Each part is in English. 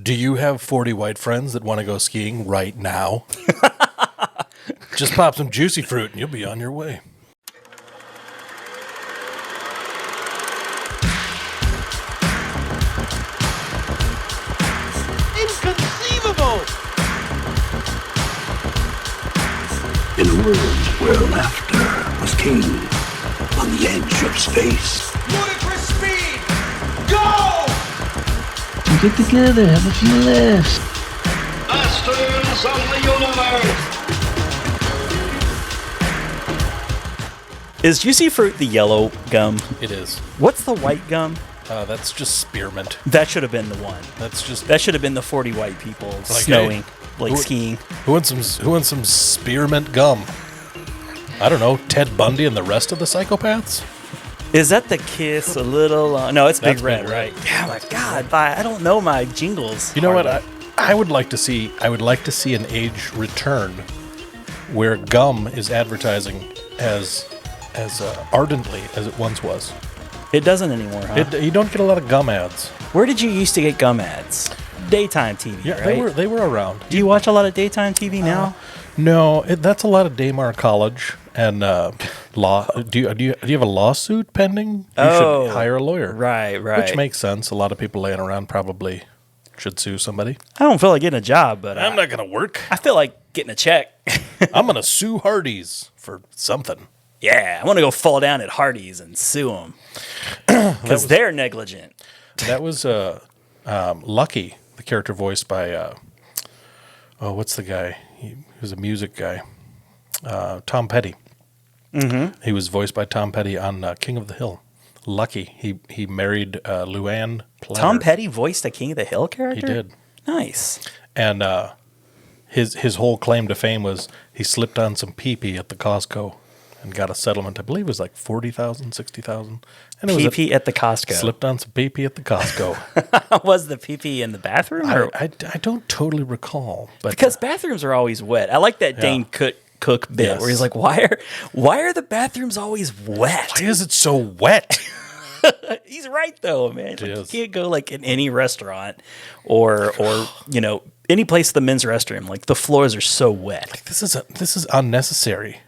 Do you have 40 white friends that want to go skiing right now? Just pop some juicy fruit and you'll be on your way. Inconceivable! In a world where laughter was king, on the edge of space. Ludicrous speed! Go! Get together, have a few laughs. Masters of the universe! Is Juicy Fruit the yellow gum? It is. What's the white gum? That's just spearmint. That should have been the one. That should have been the 40 white people like, snowing, hey, skiing. Who wants some spearmint gum? I don't know, Ted Bundy and the rest of the psychopaths? Is that the Kiss a little? No, it's Big That's Red, Big Red. right? Yeah, my God, I don't know my jingles. You know what? hardly. I would like to see an age return where gum is advertising as ardently as it once was. It doesn't anymore, huh? You don't get a lot of gum ads. Where did you used to get gum ads? Daytime TV, Yeah, right? they were around. Do you watch a lot of daytime TV now? No, that's a lot of Daymar College and law. Do you have a lawsuit pending? You should hire a lawyer. Right. Which makes sense. A lot of people laying around probably should sue somebody. I don't feel like getting a job, but I'm not going to work. I feel like getting a check. I'm going to sue Hardee's for something. Yeah, I want to go fall down at Hardee's and sue them because they're negligent. That was Lucky, the character voiced by what's the guy? He was a music guy. Tom Petty. Mm-hmm. He was voiced by Tom Petty on King of the Hill. Lucky. He married Luann Platter. Tom Petty voiced a King of the Hill character? He did. Nice. And his whole claim to fame was he slipped on some pee-pee at the Costco and got a settlement. I believe it was like $40,000, $60,000. And it was Pee-pee at the Costco. Slipped on some pee-pee at the Costco. Was the pee-pee in the bathroom? I don't totally recall. But because bathrooms are always wet. I like that Dane Cook bit Yes. where he's like, why are the bathrooms always wet? Why is it so wet? He's right though, man. Like, you is. can't go like in any restaurant or any place with the men's restroom. Like the floors are so wet. This is unnecessary.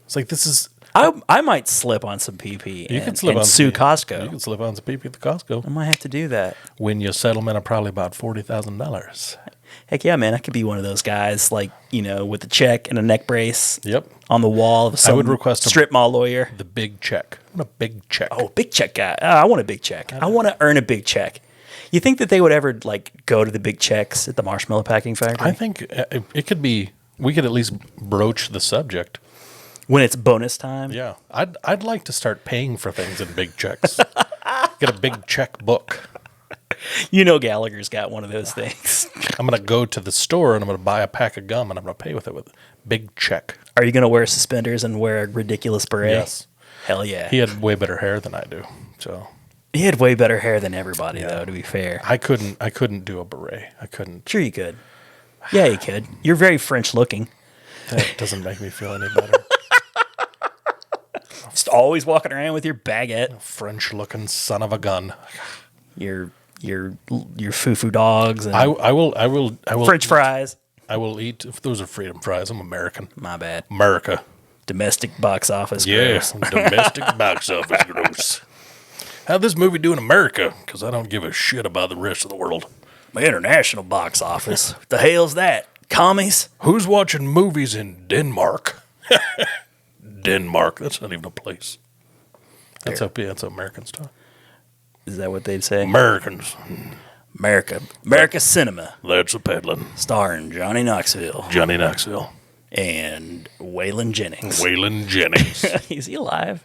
It's like this is. I might slip on some pee-pee and sue Costco. You can slip on some pee-pee at the Costco. I might have to do that. Win your settlement of probably about $40,000. Heck yeah, man. I could be one of those guys, like, with a check and a neck brace Yep. on the wall of some I would request strip mall lawyer. The big check. I want a big check. Oh, big check guy. I want a big check. I want to earn a big check. You think that they would ever, like, go to the big checks at the marshmallow packing factory? I think it could be. We could at least broach the subject. When it's bonus time? Yeah, I'd like to start paying for things in big checks. Get a big check book. Gallagher's got one of those things. I'm going to go to the store and I'm going to buy a pack of gum and I'm going to pay with it with a big check. Are you going to wear suspenders and wear a ridiculous beret? Yes. Hell yeah. He had way better hair than I do, so He had way better hair than everybody, though, to be fair. I couldn't do a beret. I couldn't. Sure you could. Yeah, you could. You're very French looking. That doesn't make me feel any better. Just always walking around with your baguette. French-looking son of a gun. Your foo-foo dogs and I will French fries. I will eat. If those are freedom fries, I'm American. My bad. America. Domestic box office. Yes, gross. domestic box office gross. How'd this movie do in America? Because I don't give a shit about the rest of the world. My international box office. What the hell's that? Commies? Who's watching movies in Denmark? Denmark. That's not even a place. That's how Americans talk. Is that what they'd say? Americans. America Cinema. That's a peddling. Starring Johnny Knoxville. Johnny Knoxville. And Waylon Jennings. Waylon Jennings. Is he alive?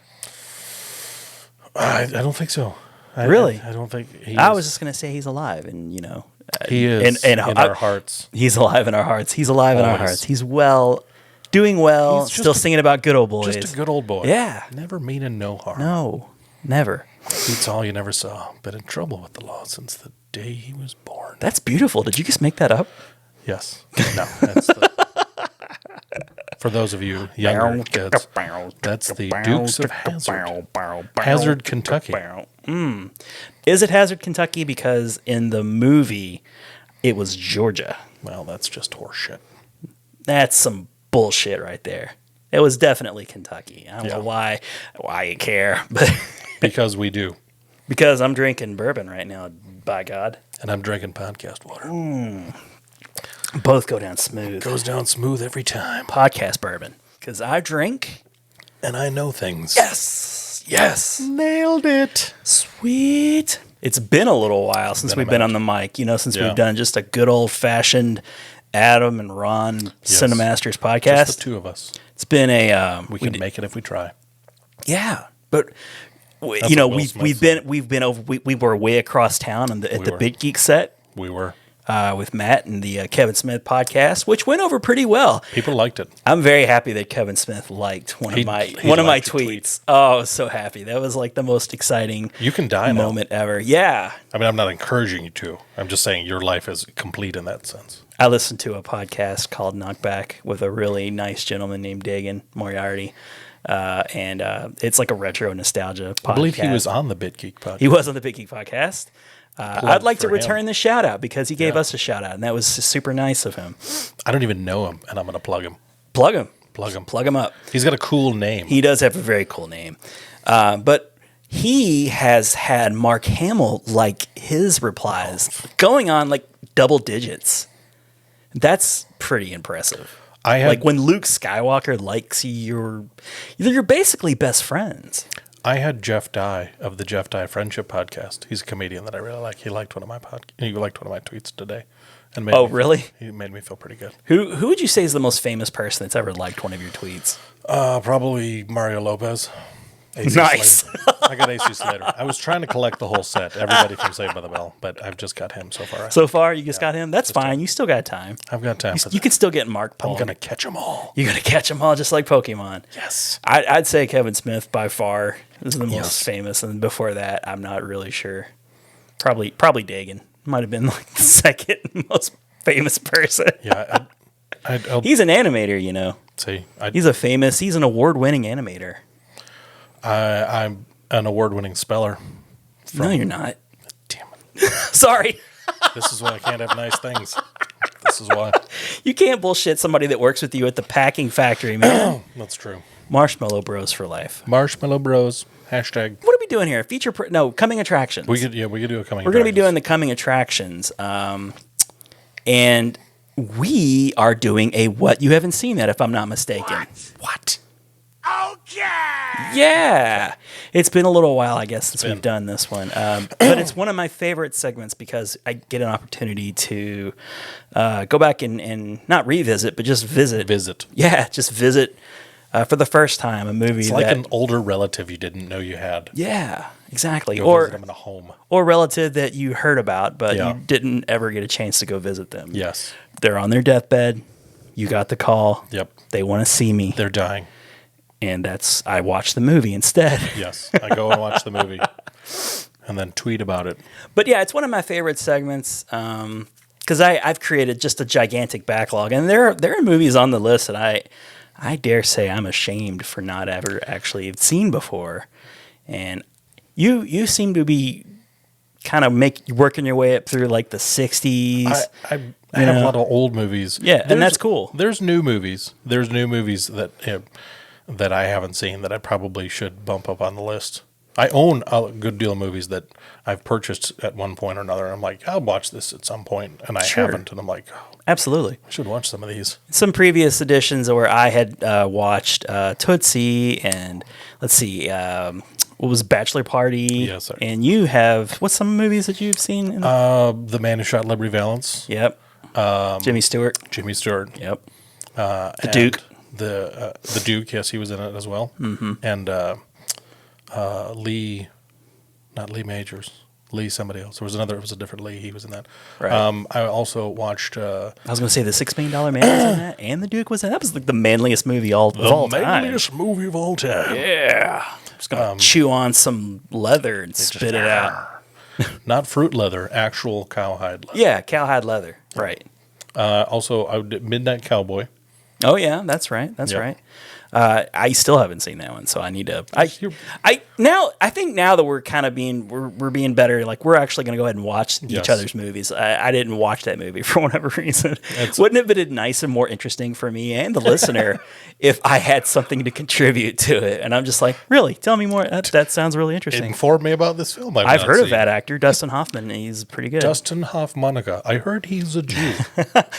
I don't think so. Really? I don't think he I is. was just going to say he's alive. And, he is in our hearts. He's alive in our hearts. He's alive in our Always. hearts. He's doing well, He's just still singing about good old boys. Just a good old boy. Yeah. Never meaning no harm. No, never. Beats all you never saw. Been in trouble with the law since the day he was born. That's beautiful. Did you just make that up? Yes. No. That's for those of you younger kids, that's the Dukes of Hazzard. Hazard, Kentucky. Is it Hazard, Kentucky? Because in the movie, It was Georgia. Well, that's just horseshit. That's some bullshit right there. It was definitely Kentucky. I don't know why you care, but Because we do. because I'm drinking bourbon right now, by God. And I'm drinking podcast water. Both go down smooth. Goes down smooth every time. Podcast bourbon. Because I drink. And I know things. Yes. Yes. Nailed it. Sweet. It's been a little while since we've been on the mic, since we've done just a good old fashioned Adam and Ron Cinemasters podcast. Just the two of us. It's been a We can make it if we try. yeah, but we were way across town at the Big Geek set. We were. With Matt and the Kevin Smith podcast, which went over pretty well. People liked it. I'm very happy that Kevin Smith liked one of my tweets. Oh, I was so happy. That was like the most exciting moment ever. Yeah. I mean, I'm not encouraging you to. I'm just saying your life is complete in that sense. I listened to a podcast called Knockback with a really nice gentleman named Dagan Moriarty. And it's like a retro nostalgia podcast. I believe he was on the Big Geek podcast. He was on the Big Geek podcast. I'd like to return the shout out because he gave us a shout out, and that was super nice of him. I don't even know him, and I'm going to plug him. Plug him. Plug him up. He's got a cool name. He does have a very cool name. But he has had Mark Hamill like his replies going on like double digits. That's pretty impressive. Like when Luke Skywalker likes you, you're basically best friends. I had Jeff Dye of the Jeff Dye Friendship Podcast. He's a comedian that I really like. He liked one of my tweets today. And really? He made me feel pretty good. Who would you say is the most famous person that's ever liked one of your tweets? Probably Mario Lopez. AC Nice. Slater. I got AC Slater. I was trying to collect the whole set, everybody from Saved by the Bell, but I've just got him so far. So far, you just got him? That's fine. You still got time. I've got time. You could still get Mark Paul. I'm going to catch them all. You're going to catch them all just like Pokemon. Yes. I'd say Kevin Smith by far is the most famous. And before that, I'm not really sure. Probably Dagan. Might have been like the second most famous person. Yeah. He's an animator, See, he's an award-winning animator. I'm an award-winning speller. No, you're not. Damn it. Sorry. This is why I can't have nice things. This is why. You can't bullshit somebody that works with you at the packing factory, man. That's true. Marshmallow Bros for life. Marshmallow Bros. Hashtag. What are we doing here? Coming attractions. We could do a coming attractions. We're going to be doing the coming attractions. And we are doing a what you haven't seen that, if I'm not mistaken. What? Okay. Yeah. It's been a little while, I guess, since we've done this one. But it's one of my favorite segments because I get an opportunity to go back and not revisit, but just visit. Yeah, just visit for the first time a movie. It's like an older relative you didn't know you had. Yeah, exactly. Go visit them in a home. Or relative that you heard about, but you didn't ever get a chance to go visit them. Yes. They're on their deathbed. You got the call. Yep. They want to see me. They're dying. And I watch the movie instead. Yes. I go and watch the movie and then tweet about it. But yeah, it's one of my favorite segments because I've created just a gigantic backlog. And there are movies on the list that I dare say I'm ashamed for not ever actually seen before. And you seem to be kind of working your way up through like the 60s. I have a lot of old movies. Yeah, and that's cool. There's new movies. There's new movies that I haven't seen that I probably should bump up on the list. I own a good deal of movies that I've purchased at one point or another. And I'm like, I'll watch this at some point, and I haven't. And I'm like, absolutely, I should watch some of these. Some previous editions where I had watched Tootsie and let's see, what was Bachelor Party? Yes, sir. And you have what's some movies that you've seen? The Man Who Shot Liberty Valance. Yep. Jimmy Stewart. Yep. The Duke. The Duke, yes, he was in it as well. Mm-hmm. And Lee, not Lee Majors, Lee somebody else. It was a different Lee. He was in that. Right. I also watched. I was going to say the $6 Million Man was in that, and the Duke was in that. That was like the manliest movie of all time. The manliest movie of all time. Yeah. Just going to chew on some leather and spit it out. Not fruit leather, actual cowhide leather. Yeah, cowhide leather. Right. Also, I did Midnight Cowboy. Oh, yeah, that's right. That's right. I still haven't seen that one, so I need to. I think now that we're kind of we're being better. Like we're actually going to go ahead and watch each other's movies. I didn't watch that movie for whatever reason. Wouldn't it have been nice and more interesting for me and the listener if I had something to contribute to it? And I'm just like, really, tell me more. That sounds really interesting. Inform me about this film. I've heard of that actor, Dustin Hoffman. He's pretty good. Dustin Hoffmanica. I heard he's a Jew.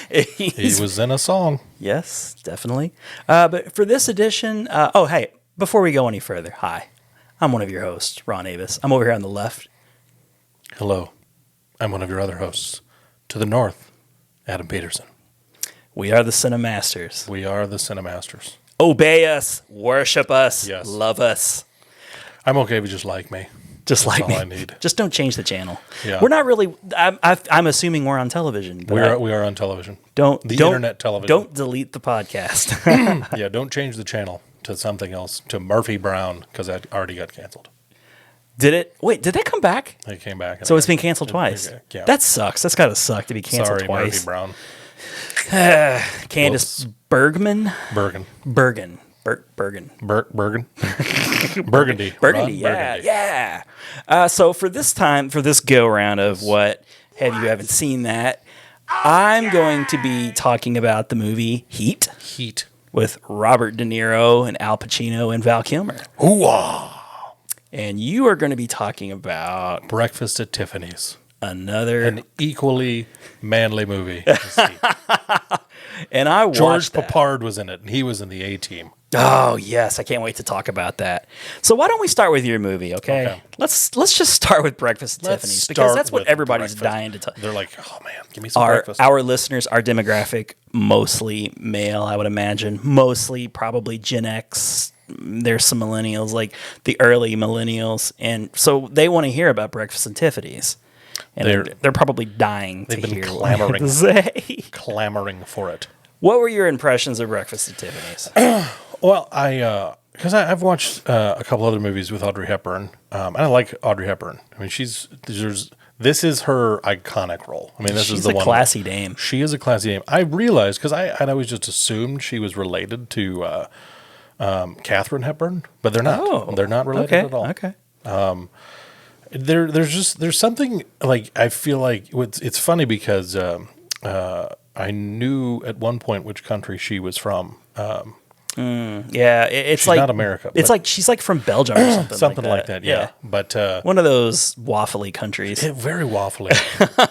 He was in a song. Yes, definitely. But for this edition, hey, before we go any further, hi, I'm one of your hosts, Ron Avis. I'm over here on the left. Hello, I'm one of your other hosts. To the north, Adam Peterson. We are the Cinemasters. We are the Cinemasters. Obey us, worship us, Yes. love us. I'm okay if you just like me. Just That's like all me. I need. Just don't change the channel. Yeah. We're not really. I'm assuming we're on television. But We are on television. Don't Internet television. Don't delete the podcast. Yeah, don't change the channel to something else, to Murphy Brown, because that already got canceled. Did it? Wait, did that come back? It came back. So it's been canceled twice. Yeah. That sucks. That's gotta suck to be canceled Sorry, twice. Murphy Brown. Candace Bergman. Bergen. Bergen. Bergen. Burgundy. Burgundy, Ron yeah. So for this go round of what have you haven't seen that, I'm going to be talking about the movie Heat with Robert De Niro and Al Pacino and Val Kilmer. Hoo-ah! And you are going to be talking about Breakfast at Tiffany's. an equally manly movie. and I George watched that. Papard was in it, and he was in the A-Team. Oh yes, I can't wait to talk about that. So why don't we start with your movie, okay? Let's just start with Breakfast at Tiffany's because that's what everybody's dying to talk. They're like, oh man, give me some breakfast. Our listeners, our demographic, mostly male, I would imagine. Mostly probably Gen X. There's some millennials, like the early millennials, and so they want to hear about Breakfast at Tiffany's. And they're probably dying to hear what I have to say. Clamoring for it. What were your impressions of Breakfast at Tiffany's? Well, because I've watched a couple other movies with Audrey Hepburn, and I like Audrey Hepburn. I mean, this is her iconic role. I mean, this is the one. She's a classy dame. She is a classy dame. I realized, because I'd always just assumed she was related to Katharine Hepburn, but they're not. Oh, they're not related at all. Okay. There's something like, I feel like it's funny because I knew at one point which country she was from. Yeah, it's she's like not America. It's like she's like from Belgium or something. Something like that. Yeah. But one of those waffly countries. very waffly,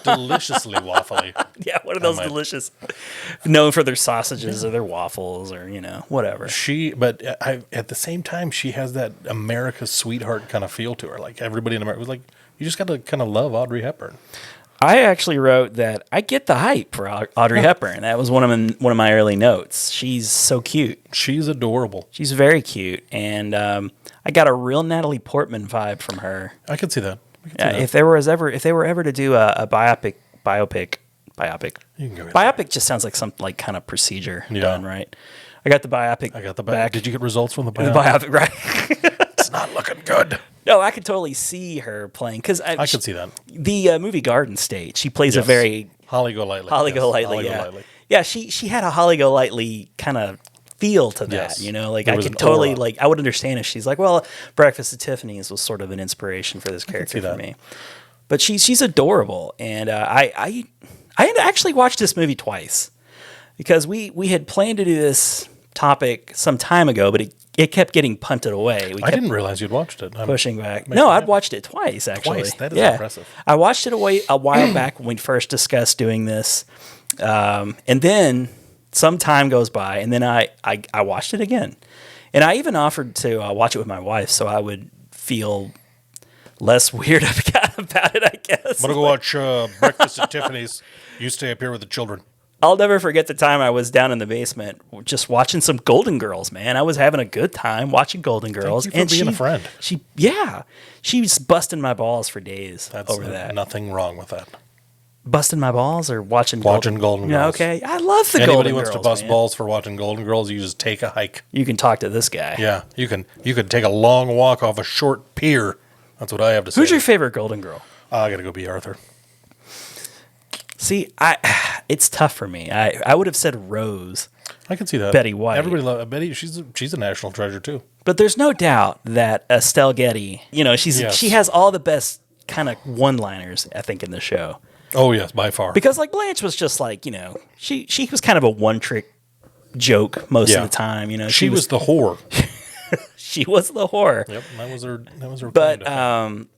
deliciously waffly. Yeah, one of those delicious, known for their sausages or their waffles or whatever. At the same time, she has that America's sweetheart kind of feel to her. Like everybody in America was like, you just got to kind of love Audrey Hepburn. I actually wrote that I get the hype for Audrey Hepburn. That was one of my early notes. She's so cute. She's adorable. She's very cute, and I got a real Natalie Portman vibe from her. I could see that. If they were ever to do a biopic, You can go ahead. biopic just sounds like some like kind of procedure done right. I got the biopic. back. Did you get results from the biopic? The biopic, right? It's not looking good. No, I could totally see her playing because I could see that. The movie Garden State. She plays a very Holly Golightly. Holly Golightly. Yeah, she had a Holly Golightly kind of feel to that. Yes. Like There I was could an totally aura. I would understand if she's like, well, Breakfast at Tiffany's was sort of an inspiration for this character for me. But she's adorable, and I had actually watched this movie twice because we had planned to do this topic some time ago, but it kept getting punted away. I didn't realize you'd watched it. Pushing back. No, I'd watched it twice, actually. Twice? That is impressive. I watched it a while back when we first discussed doing this. And then some time goes by, and then I watched it again. And I even offered to watch it with my wife so I would feel less weird about it, I guess. I'm going to go watch Breakfast at Tiffany's. You stay up here with the children. I'll never forget the time I was down in the basement just watching some Golden Girls, man. I was having a good time watching Golden Girls. Thank you for being a friend. She was busting my balls for days over that. Nothing wrong with that. Busting my balls or watching Golden Girls. Yeah, okay. I love the Anybody Golden wants Girls, to bust man. balls for watching Golden Girls, you just take a hike. You can talk to this guy. Yeah, you can take a long walk off a short pier. That's what I have to say. Who's your favorite Golden Girl? I got to go be Arthur. See, it's tough for me. I would have said Rose, I can see that. Betty White. Everybody loves Betty. She's a national treasure too. but there's no doubt that Estelle Getty, Yes. she has all the best kind of one-liners, I think, in the show. Oh yes, by far. Because like Blanche was just like, she was kind of a one-trick joke most of the time. she was the whore. she was the horror. Yep, that was her. But claim to fame.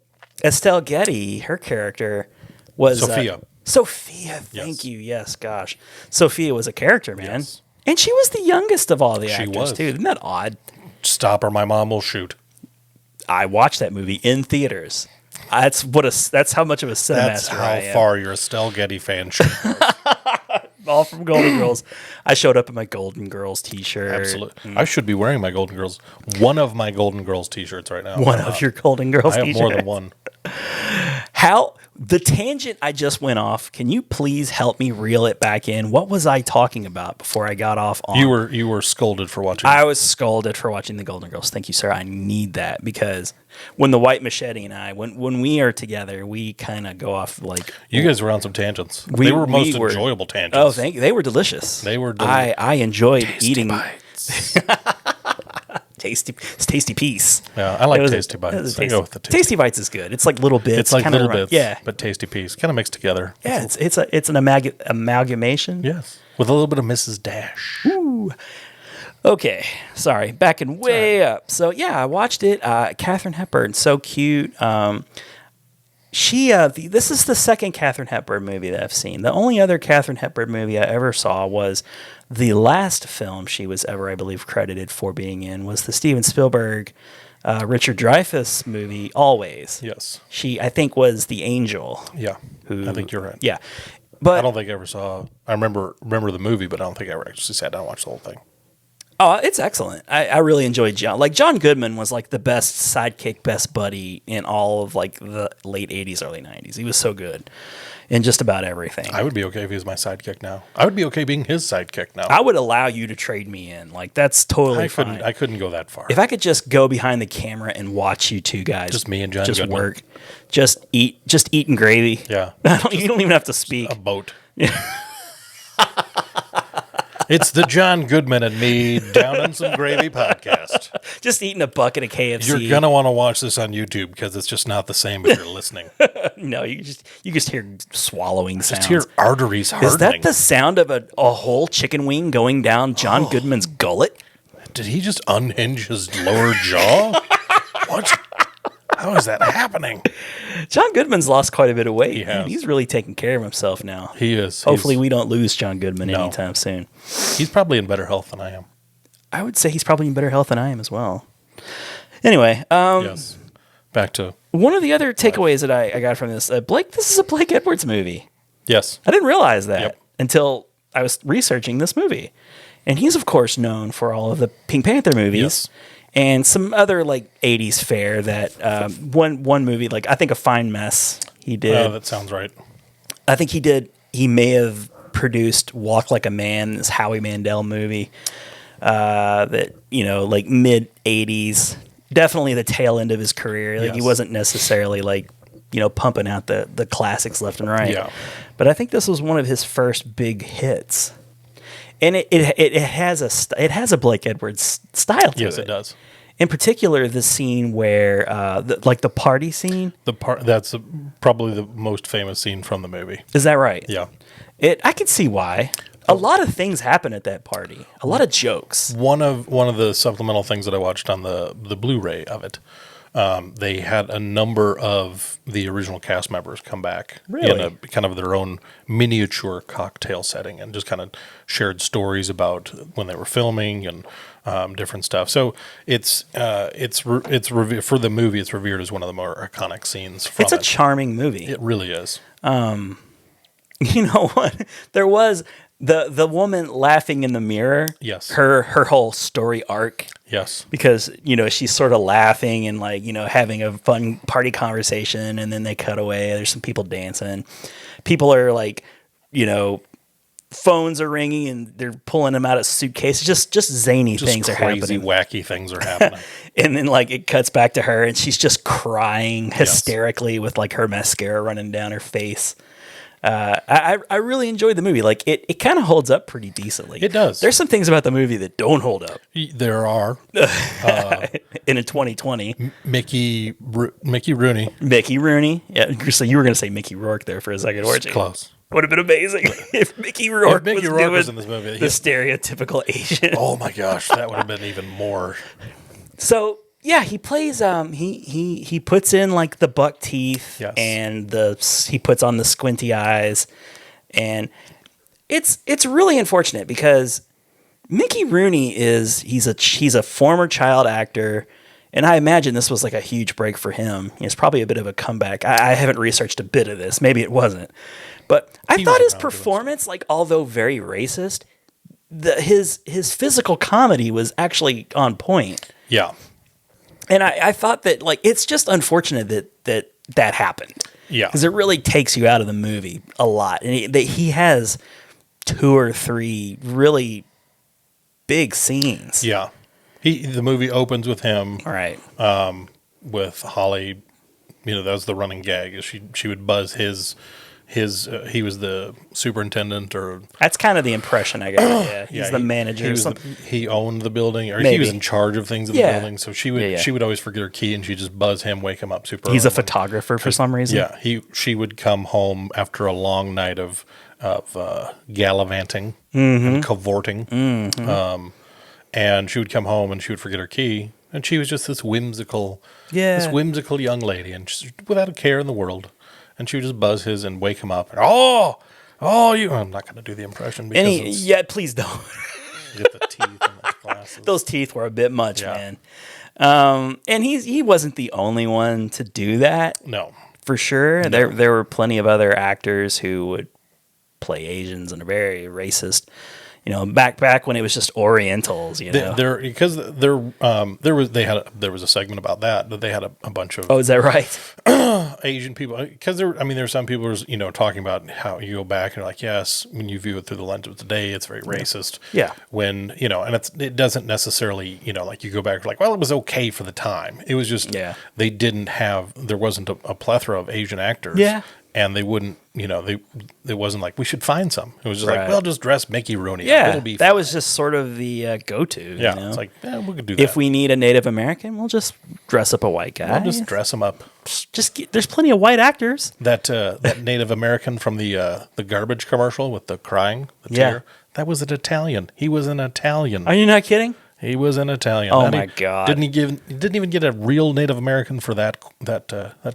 Estelle Getty, her character was Sophia. Sophia, thank you. Yes, gosh, Sophia was a character, man, Yes. and she was the youngest of all the actors was. too. Isn't that odd? Stop or my mom will shoot. I watched that movie in theaters. That's how much of a cinemaster That's how I am. far your Estelle Getty fan should go. All from Golden Girls. I showed up in my Golden Girls t-shirt. Absolutely. I should be wearing my Golden Girls. One of my Golden Girls t-shirts right now. One of your Golden Girls I have t-shirts. more than one. How the tangent I just went off, can you please help me reel it back in? What was I talking about before I got off on? You were scolded for watching. I was scolded for watching the Golden Girls. Thank you, sir. I need that because when the White Machete and I, when we are together, we kind of go off like You guys were on some tangents. We- They were most we were- enjoyable tangents. Oh, thank you. They were delicious. They were delicious. I enjoyed eating Bites. tasty piece. Yeah, I like It was a- Tasty it was a Bites. I tasty, go with the tasty Bites is good. It's like little bits. It's like kinda little bits, Yeah, but Tasty Piece. Kind of mixed together. yeah. It's an amalgamation. Yes. With a little bit of Mrs. Dash. Okay, sorry. Backing way up. So yeah, I watched it. Katharine Hepburn, so cute. This is the second Katharine Hepburn movie that I've seen. The only other Katharine Hepburn movie I ever saw was the last film she was ever, I believe, credited for being in was the Steven Spielberg, Richard Dreyfuss movie, Always. Yes. She, I think, was the angel. Yeah. I think you're right. Yeah, but I don't think I ever saw. I remember the movie, but I don't think I ever actually sat down and watched the whole thing. oh, it's excellent. I really enjoyed John. Like John Goodman was like the best sidekick, best buddy in all of like the late '80s, early '90s. He was so good in just about everything. I would be okay if he was my sidekick now. I would be okay being his sidekick now. I would allow you to trade me in. Like that's totally fine. I couldn't go that far. If I could just go behind the camera and watch you two guys, Just me and John just Goodman. work, just eating gravy. Yeah. You don't even have to speak. A boat. It's the John Goodman and me down in some gravy podcast. Just eating a bucket of KFC. You're gonna want to watch this on YouTube because it's just not the same if you're listening. No, you just hear swallowing sounds. Just hear arteries hardening. Is that the sound of a whole chicken wing going down John Goodman's gullet? Did he just unhinge his lower jaw? What? How is that happening? John Goodman's lost quite a bit of weight. He has. He's really taking care of himself now. He is. Hopefully we don't lose John Goodman No. anytime soon. He's probably in better health than I am. I would say he's probably in better health than I am as well. Anyway, Yes. Back to one of the other takeaways that I got from this, this is a Blake Edwards movie. yes. I didn't realize that Yep. until I was researching this movie. And he's, of course, known for all of the Pink Panther movies. Yes. And some other like 80s fare that one movie, like I think A Fine Mess, he did. Oh, that sounds right. I think he may have produced Walk Like a Man, this Howie Mandel movie that, like mid 80s, definitely the tail end of his career. Like he Yes. wasn't necessarily like, pumping out the classics left and right. Yeah. But I think this was one of his first big hits. And it has a Blake Edwards style to it. Yes, it does. In particular, the scene where, the party scene. That's probably the most famous scene from the movie. Is that right? Yeah. I can see why. A lot of things happen at that party. A lot of jokes. One of the supplemental things that I watched on the Blu-ray of it, they had a number of the original cast members come back in Really? a kind of their own miniature cocktail setting and just kind of shared stories about when they were filming and different stuff. So it's for the movie, it's revered as one of the more iconic scenes from It's a charming movie. It really is. You know what? There was the woman laughing in the mirror. Yes. Her whole story arc. Yes. Because, she's sort of laughing and having a fun party conversation, and then they cut away. There's some people dancing. People are phones are ringing and they're pulling them out of suitcases. Just zany things are crazy, happening. wacky things are happening. And then it cuts back to her and she's just crying hysterically with her mascara running down her face. I really enjoyed the movie. Like it kind of holds up pretty decently. It does. There's some things about the movie that don't hold up There are in a 2020. Mickey Rooney. Mickey Rooney. Yeah, so you were going to say Mickey Rourke there for a second, weren't you? Close. Would have been amazing if Mickey Rourke, Mickey was, Rourke doing was in this movie. the stereotypical Asian. Oh my gosh, that would have been even more. So yeah, he plays. He puts in like the buck teeth, Yes. and he puts on the squinty eyes, and it's really unfortunate because Mickey Rooney he's a former child actor. And I imagine this was like a huge break for him. It's probably a bit of a comeback. I haven't researched a bit of this. Maybe it wasn't. But I thought his performance, like although very racist, his physical comedy was actually on point. Yeah. And I thought that like it's just unfortunate that happened. Yeah. Because it really takes you out of the movie a lot. And he has 2 or 3 really big scenes. Yeah. The movie opens with him. All right. With Holly, that was the running gag. Is she would buzz his he was the superintendent or That's kind of the impression I got. Yeah, he's the manager. He owned the building, or he Maybe. was in charge of things in the building. So she would always forget her key, and she'd just buzz him, wake him up super. He's a early. photographer for some reason. Yeah, she would come home after a long night of gallivanting and cavorting, and she would come home and she would forget her key, and she was just this whimsical young lady, and just without a care in the world. And she would just buzz his and wake him up. And, I'm not going to do the impression because please don't. get the teeth and the glasses. Those teeth were a bit much, man. And he wasn't the only one to do that. No, for sure. No. There were plenty of other actors who would play Asians and are very racist. Back when it was just Orientals, there was a segment about that they had a bunch of. Oh, is that right? Asian people, because there's some people who's talking about how you go back and you're like, yes, when you view it through the lens of today, it's very racist. Yeah. When and it doesn't necessarily like you go back and like, well, it was okay for the time. It was just they didn't have there wasn't a plethora of Asian actors. Yeah. And they wouldn't, it wasn't like we should find some. It was just like, well, just dress Mickey Rooney. Yeah, it'll be that fine. was just sort of the go-to. Yeah, it's like, we could do that. If we need a Native American, we'll just dress up a white guy. We'll just dress him up. There's plenty of white actors. That Native American from the garbage commercial with the crying, the tear, that was an Italian. He was an Italian. Are you not kidding? He was an Italian. Oh my God! Didn't even get a real Native American for that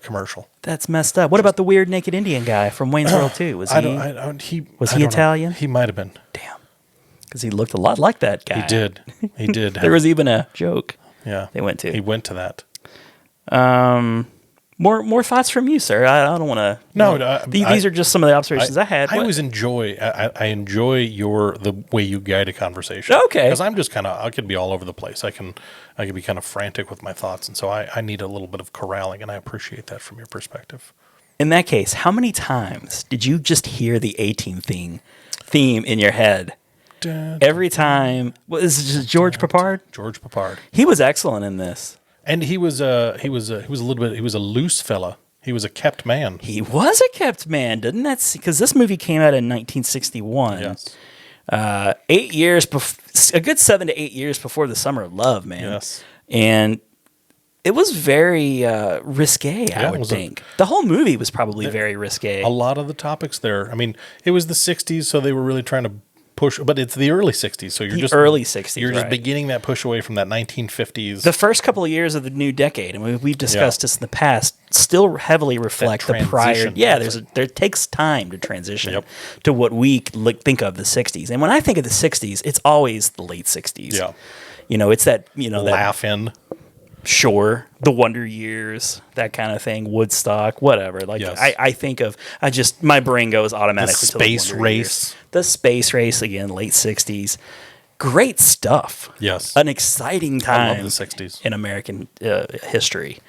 commercial. That's messed up. What about the weird naked Indian guy from Wayne's World 2? Was he Italian? He might have been. Damn, because he looked a lot like that guy. He did. There was even a joke. Yeah, they went to. He went to that. More thoughts from you, sir. I don't want to. No, these are just some of the observations I had. I always enjoy. I enjoy the way you guide a conversation. Okay, because I'm just I could be all over the place. I could be kind of frantic with my thoughts, and so I need a little bit of corralling, and I appreciate that from your perspective. In that case, how many times did you just hear the A-Team theme in your head? Every time. Is it George Papard? George Papard. He was excellent in this. And he was a loose fella. He was a kept man. He was a kept man, didn't that? Because this movie came out in 1961. Yes. 8 years a good 7 to 8 years before the Summer of Love, man. Yes. And it was very risque, I would think. The whole movie was probably very risque. A lot of the topics there. It was the 60s, so they were really trying to push, but it's the early 60s, so you're early 60s. You're just beginning that push away from that 1950s. The first couple of years of the new decade, and we've discussed this in the past, still heavily reflect the prior. Yeah, there takes time to transition to what we think of the 60s. And when I think of the 60s, it's always the late 60s. Yeah. It's that, Laugh-In. Sure, the Wonder Years, that kind of thing, Woodstock, whatever. I think of, my brain goes automatically to the Space Race. The Space Race, again, late 60s. Great stuff. Yes. An exciting time. I love the 60s. In American history.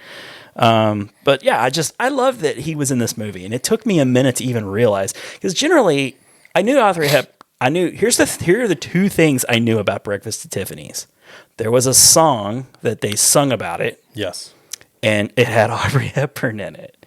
But yeah, I love that he was in this movie, and it took me a minute to even realize, because generally, I knew Audrey Hepburn. Here are the two things I knew about Breakfast at Tiffany's. There was a song that they sung about it. Yes. And it had Audrey Hepburn in it.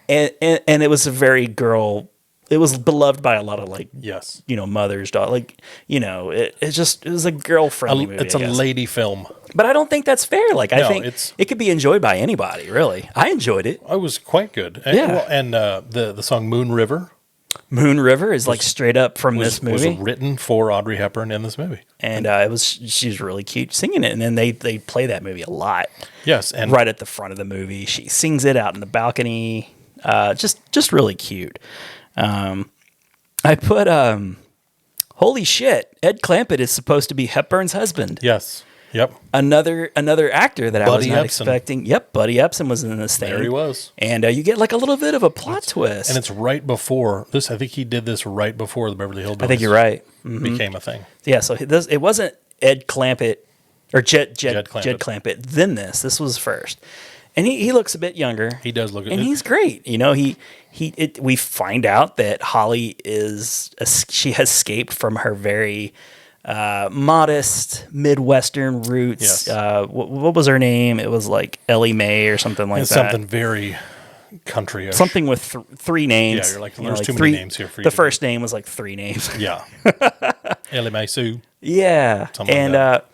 And it was a very girl beloved by a lot of like Yes. mothers, like it was a girl friendly movie. It's a lady film. But I don't think that's fair. Like I No, think it could be enjoyed by anybody. Really, I enjoyed it. It was quite good. Yeah. And the song Moon River Moon River is like straight up from this movie. was written for Audrey Hepburn in this movie. And she's really cute singing it. And then they play that movie a lot. Yes, and right at the front of the movie, she sings it out in the balcony. Just really cute. I put holy shit, Ed Clampett is supposed to be Hepburn's husband. yes, yep, Another actor that I was Buddy not Epson. expecting. Yep, Buddy Epson was in this thing. there he was. And you get like a little bit of a plot twist. And it's right before this. I think he did this right before the Beverly Hillbillies. I think you're right. Mhm. Became a thing. Yeah, so it wasn't Ed Clampett or Jed Clampett. Clampett. Then this was first, and he looks a bit younger. He does look, and he's great. We find out that Holly she has escaped from her very modest Midwestern roots. Yes. What was her name? It was like Ellie Mae or something like It's that. something very country. Something with three names. Yeah, you're like, there's too many names here for you The to first name was like three names. Yeah. Ellie Mae Sue. Yeah, Something and like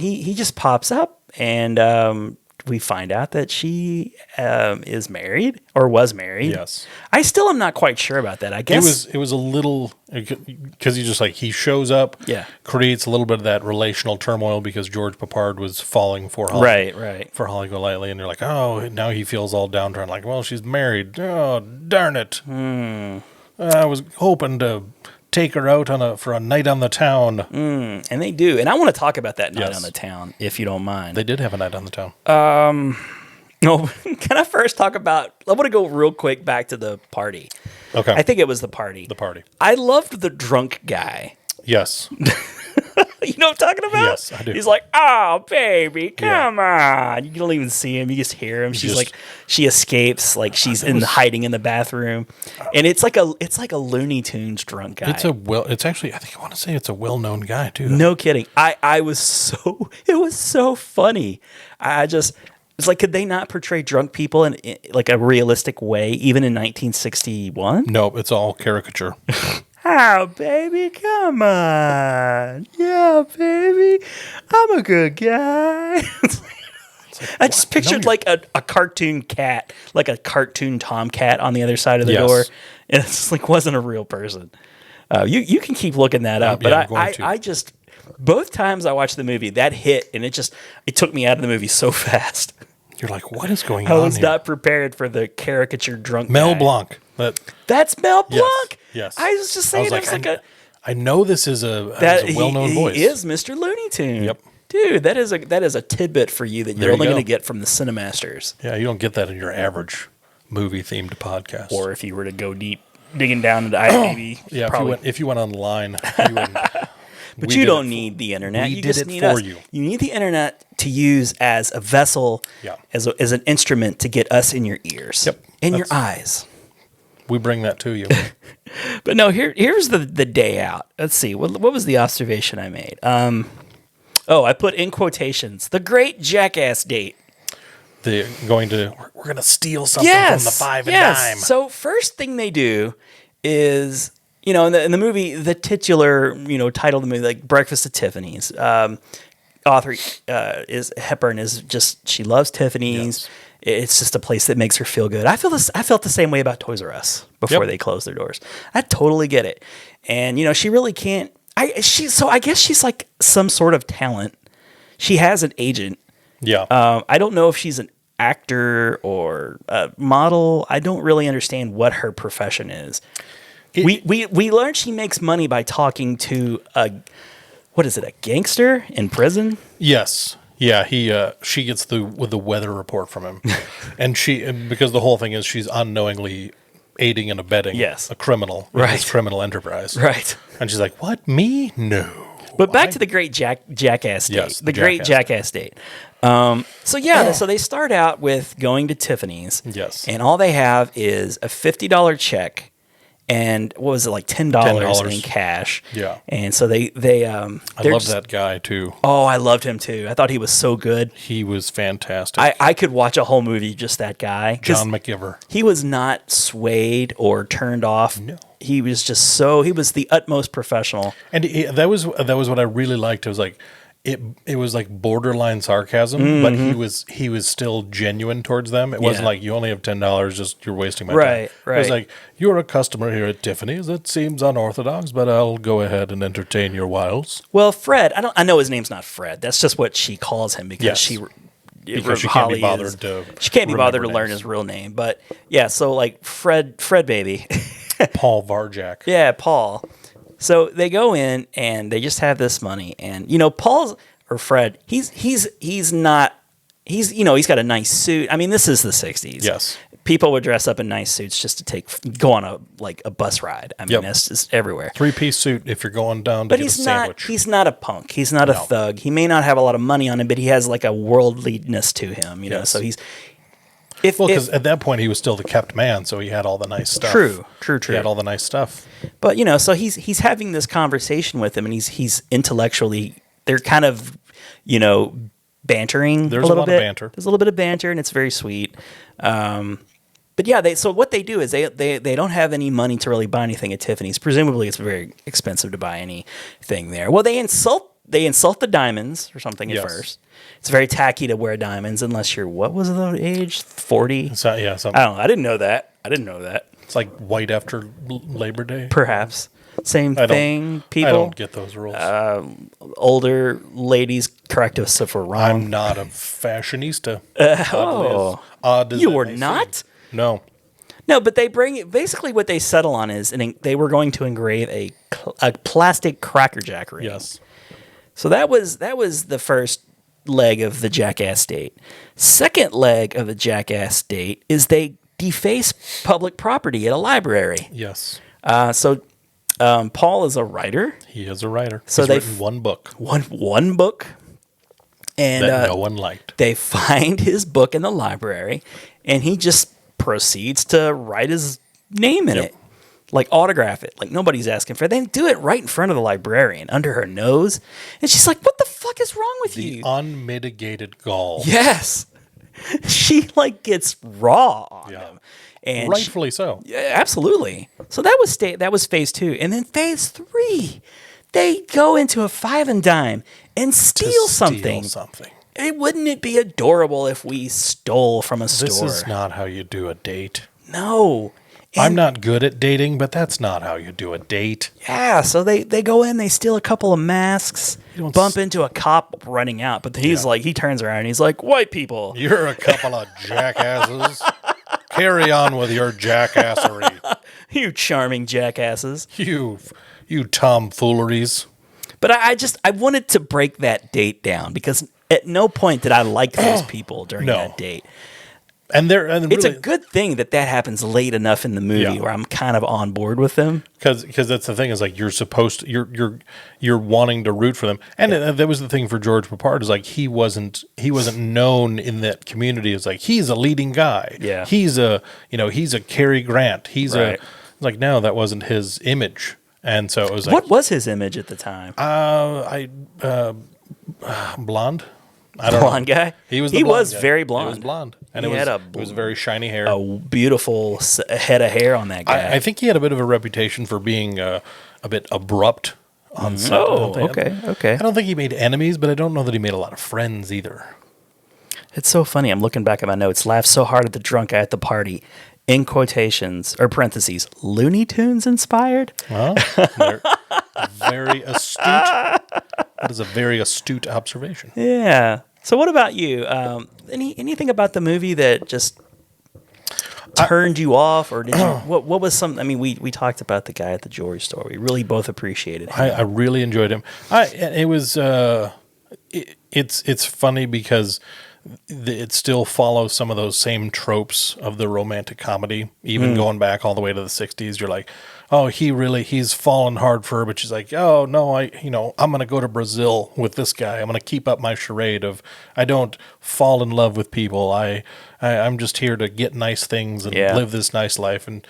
he just pops up, and we find out that she is married or was married. Yes. I still am not quite sure about that. I guess It was a little, because he shows up, Yeah. creates a little bit of that relational turmoil because George Papard was falling for Holly. right. For Holly Golightly, and you're like, oh, now he feels all downtrodden. Like, well, she's married. Oh, darn it! I was hoping to take her out for a night on the town. And they do, and I want to talk about that night Yes. on the town, if you don't mind. They did have a night on the town. No, can I first talk about? I want to go real quick back to the party. Okay. I think it was the party. The party. I loved the drunk guy. Yes. You know what I'm talking about? Yes, I do. He's like, "Oh, baby, come on!" You don't even see him; you just hear him. She escapes, like she's hiding in the bathroom, and it's like a Looney Tunes drunk guy. It's actually, I think I want to say it's a well-known guy too. No kidding. It was so funny. It's like, could they not portray drunk people in like a realistic way, even in 1961? Nope, it's all caricature. Oh, baby, come on. Yeah, baby, I'm a good guy. I just pictured like a cartoon cat, like a cartoon tomcat on the other side of the Yes. door. And it's like, wasn't a real person. You can keep looking that up. Yeah, But I'm going to. I just, both times I watched the movie, that hit, and it took me out of the movie so fast. You're like, what is going I on was here? not prepared for the caricature drunk Mel guy. Blanc. That's Mel Blanc. Yes. I was just saying, I know this is a well-known voice. He is Mr. Looney Tune. Yep. Dude, that is a tidbit for you that There you're you only go. going to get from the Cinemasters. Yeah, you don't get that in your average movie-themed podcast. Or if you were to go deep, digging down into IMDb. yeah, probably. if you went online, you would. But we you did don't it- need the internet. we You did just it need for us. you. You need the internet to use as a vessel, Yeah. as an instrument to get us in your ears, Yep. in your eyes. We bring that to you. But no, here's the day out. Let's see. What was the observation I made? I put in quotations, the great jackass date. We're going to steal something from the five and dime. So first thing they do is, in the movie, the titular, title of the movie, like Breakfast at Tiffany's. Audrey Hepburn is just, she loves Tiffany's. Yes. It's just a place that makes her feel good. I felt the same way about Toys R Us before they closed their doors. I totally get it. And she really can't. I guess she's like some sort of talent. She has an agent. Yeah. I don't know if she's an actor or a model. I don't really understand what her profession is. We learned she makes money by talking to a gangster in prison? Yes. Yeah, she gets the weather report from him. And because the whole thing is she's unknowingly aiding and abetting a criminal in his criminal enterprise. Right. And she's like, "What, me? No." But back to the great jackass date. Yes, the great jackass date. So they start out with going to Tiffany's. Yes. And all they have is a $50 check and what was it, like $10 in cash. Yeah. And so they I love that guy too. Oh, I loved him too. I thought he was so good. He was fantastic. I could watch a whole movie just that guy. 'Cause John McGiver. he was not swayed or turned off. No. he was the utmost professional. And that was what I really liked. It was like it was like borderline sarcasm, but he was still genuine towards them. It wasn't like, you only have $10, just you're wasting my time. Right. It was like, you're a customer here at Tiffany's. It seems unorthodox, but I'll go ahead and entertain your wiles. Well, Fred, I know his name's not Fred. That's just what she calls him because she can't be bothered to learn his real name. But yeah, so like Fred baby. Paul Varjak. Yeah, Paul. So they go in and they just have this money, and Fred, he's got a nice suit. I mean, this is the 60s. Yes. People would dress up in nice suits just to go on a bus ride. I mean, that's just everywhere. 3-piece suit if you're going down to get a sandwich. He's not a punk. He's not a thug. He may not have a lot of money on him, but he has like a worldliness to him, you know. So he's because at that point he was still the kept man, so he had all the nice stuff. True. He had all the nice stuff. But so he's having this conversation with him, and he's intellectually, they're kind of bantering. There's a little bit of banter. There's a little bit of banter, and it's very sweet. But yeah, so what they do is they don't have any money to really buy anything at Tiffany's. Presumably, it's very expensive to buy anything there. Well, they insult the diamonds or something at first. It's very tacky to wear diamonds unless you're, what was the age? 40? Something. I don't know. I didn't know that. It's like white after Labor Day. Perhaps. Same thing, people. I don't get those rules. Older ladies, correct us if we're wrong. I'm not a fashionista. You were not? No. No, but they basically what they settle on is, they were going to engrave a plastic Cracker Jack ring. Yes. So that was the first leg of the Jackass date. Second leg of the Jackass date is they deface public property at a library. Yes. So Paul is a writer. He is a writer. So he's written one book. One book. And that no one liked. They find his book in the library, and he just proceeds to write his name in it. Like, autograph it. Like, nobody's asking for it. They do it right in front of the librarian, under her nose. And she's like, what the fuck is wrong with you? The unmitigated gall. Yes. She, gets raw on him. And rightfully so. Yeah, absolutely. So that was phase 2. And then phase 3, they go into a five and dime and steal something. Wouldn't it be adorable if we stole from a store? This is not how you do a date. No. I'm not good at dating, but that's not how you do a date. Yeah, so they go in, they steal a couple of masks, bump into a cop running out, but he turns around and he's like, white people. You're a couple of jackasses. Carry on with your jackassery. You charming jackasses. You tomfooleries. But I wanted to break that date down because at no point did I like those people during that date. And it's a good thing that happens late enough in the movie where I'm kind of on board with them. Because that's the thing is like you're supposed to, you're wanting to root for them, and that was the thing for George Papard is like he wasn't known in that community as like he's a leading guy. Yeah, he's a Cary Grant. He's like no, that wasn't his image, and so it was like what was his image at the time? Blonde. Blonde guy. He was very blonde. He was blonde, and it was very shiny hair. A beautiful head of hair on that guy. I think he had a bit of a reputation for being a bit abrupt on set. Oh, okay. I don't think he made enemies, but I don't know that he made a lot of friends either. It's so funny. I'm looking back at my notes. Laughed so hard at the drunk guy at the party. In quotations or parentheses, Looney Tunes inspired. Well, very astute. That is a very astute observation. Yeah. So, what about you? Anything about the movie that just turned you off, or did you? What was some? I mean, we talked about the guy at the jewelry store. We really both appreciated him. I really enjoyed him. It's funny because it still follows some of those same tropes of the romantic comedy, even going back all the way to the 60s. You're like, oh, he's fallen hard for her, but she's like, oh no, I'm going to go to Brazil with this guy. I'm going to keep up my charade of, I don't fall in love with people. I'm just here to get nice things and live this nice life. And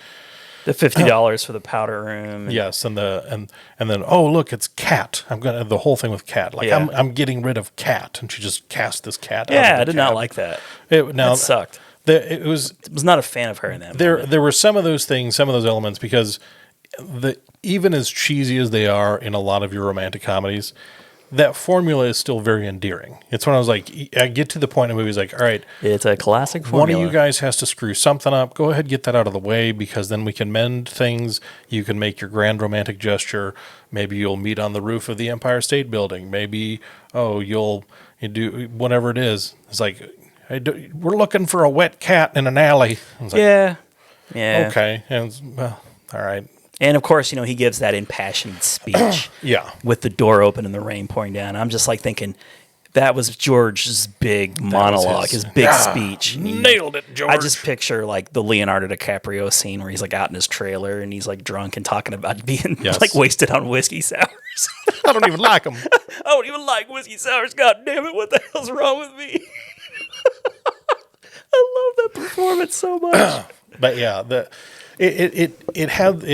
the $50 for the powder room. Yes, and then oh look, it's Cat. I'm gonna the whole thing with Cat. Like I'm getting rid of Cat, and she just cast this cat. Yeah, I did not like that. That sucked. I was not a fan of her in that. There were some of those things, some of those elements, because even as cheesy as they are in a lot of your romantic comedies, that formula is still very endearing. It's when I was like, I get to the point in movies like, all right, It's a classic formula. one of you guys has to screw something up. Go ahead, get that out of the way, because then we can mend things. You can make your grand romantic gesture. Maybe you'll meet on the roof of the Empire State Building. Maybe, you do whatever it is. It's like, we're looking for a wet cat in an alley. It's like, Yeah. okay. And all right. And of course, he gives that impassioned speech. Yeah. With the door open and the rain pouring down. I'm just like thinking, that was George's big monologue, his big speech. Nailed it, George. I just picture like the Leonardo DiCaprio scene where he's like out in his trailer and he's like drunk and talking about being like wasted on whiskey sours. I don't even like them. I don't even like whiskey sours. God damn it! What the hell's wrong with me? I love that performance so much. But yeah, it had.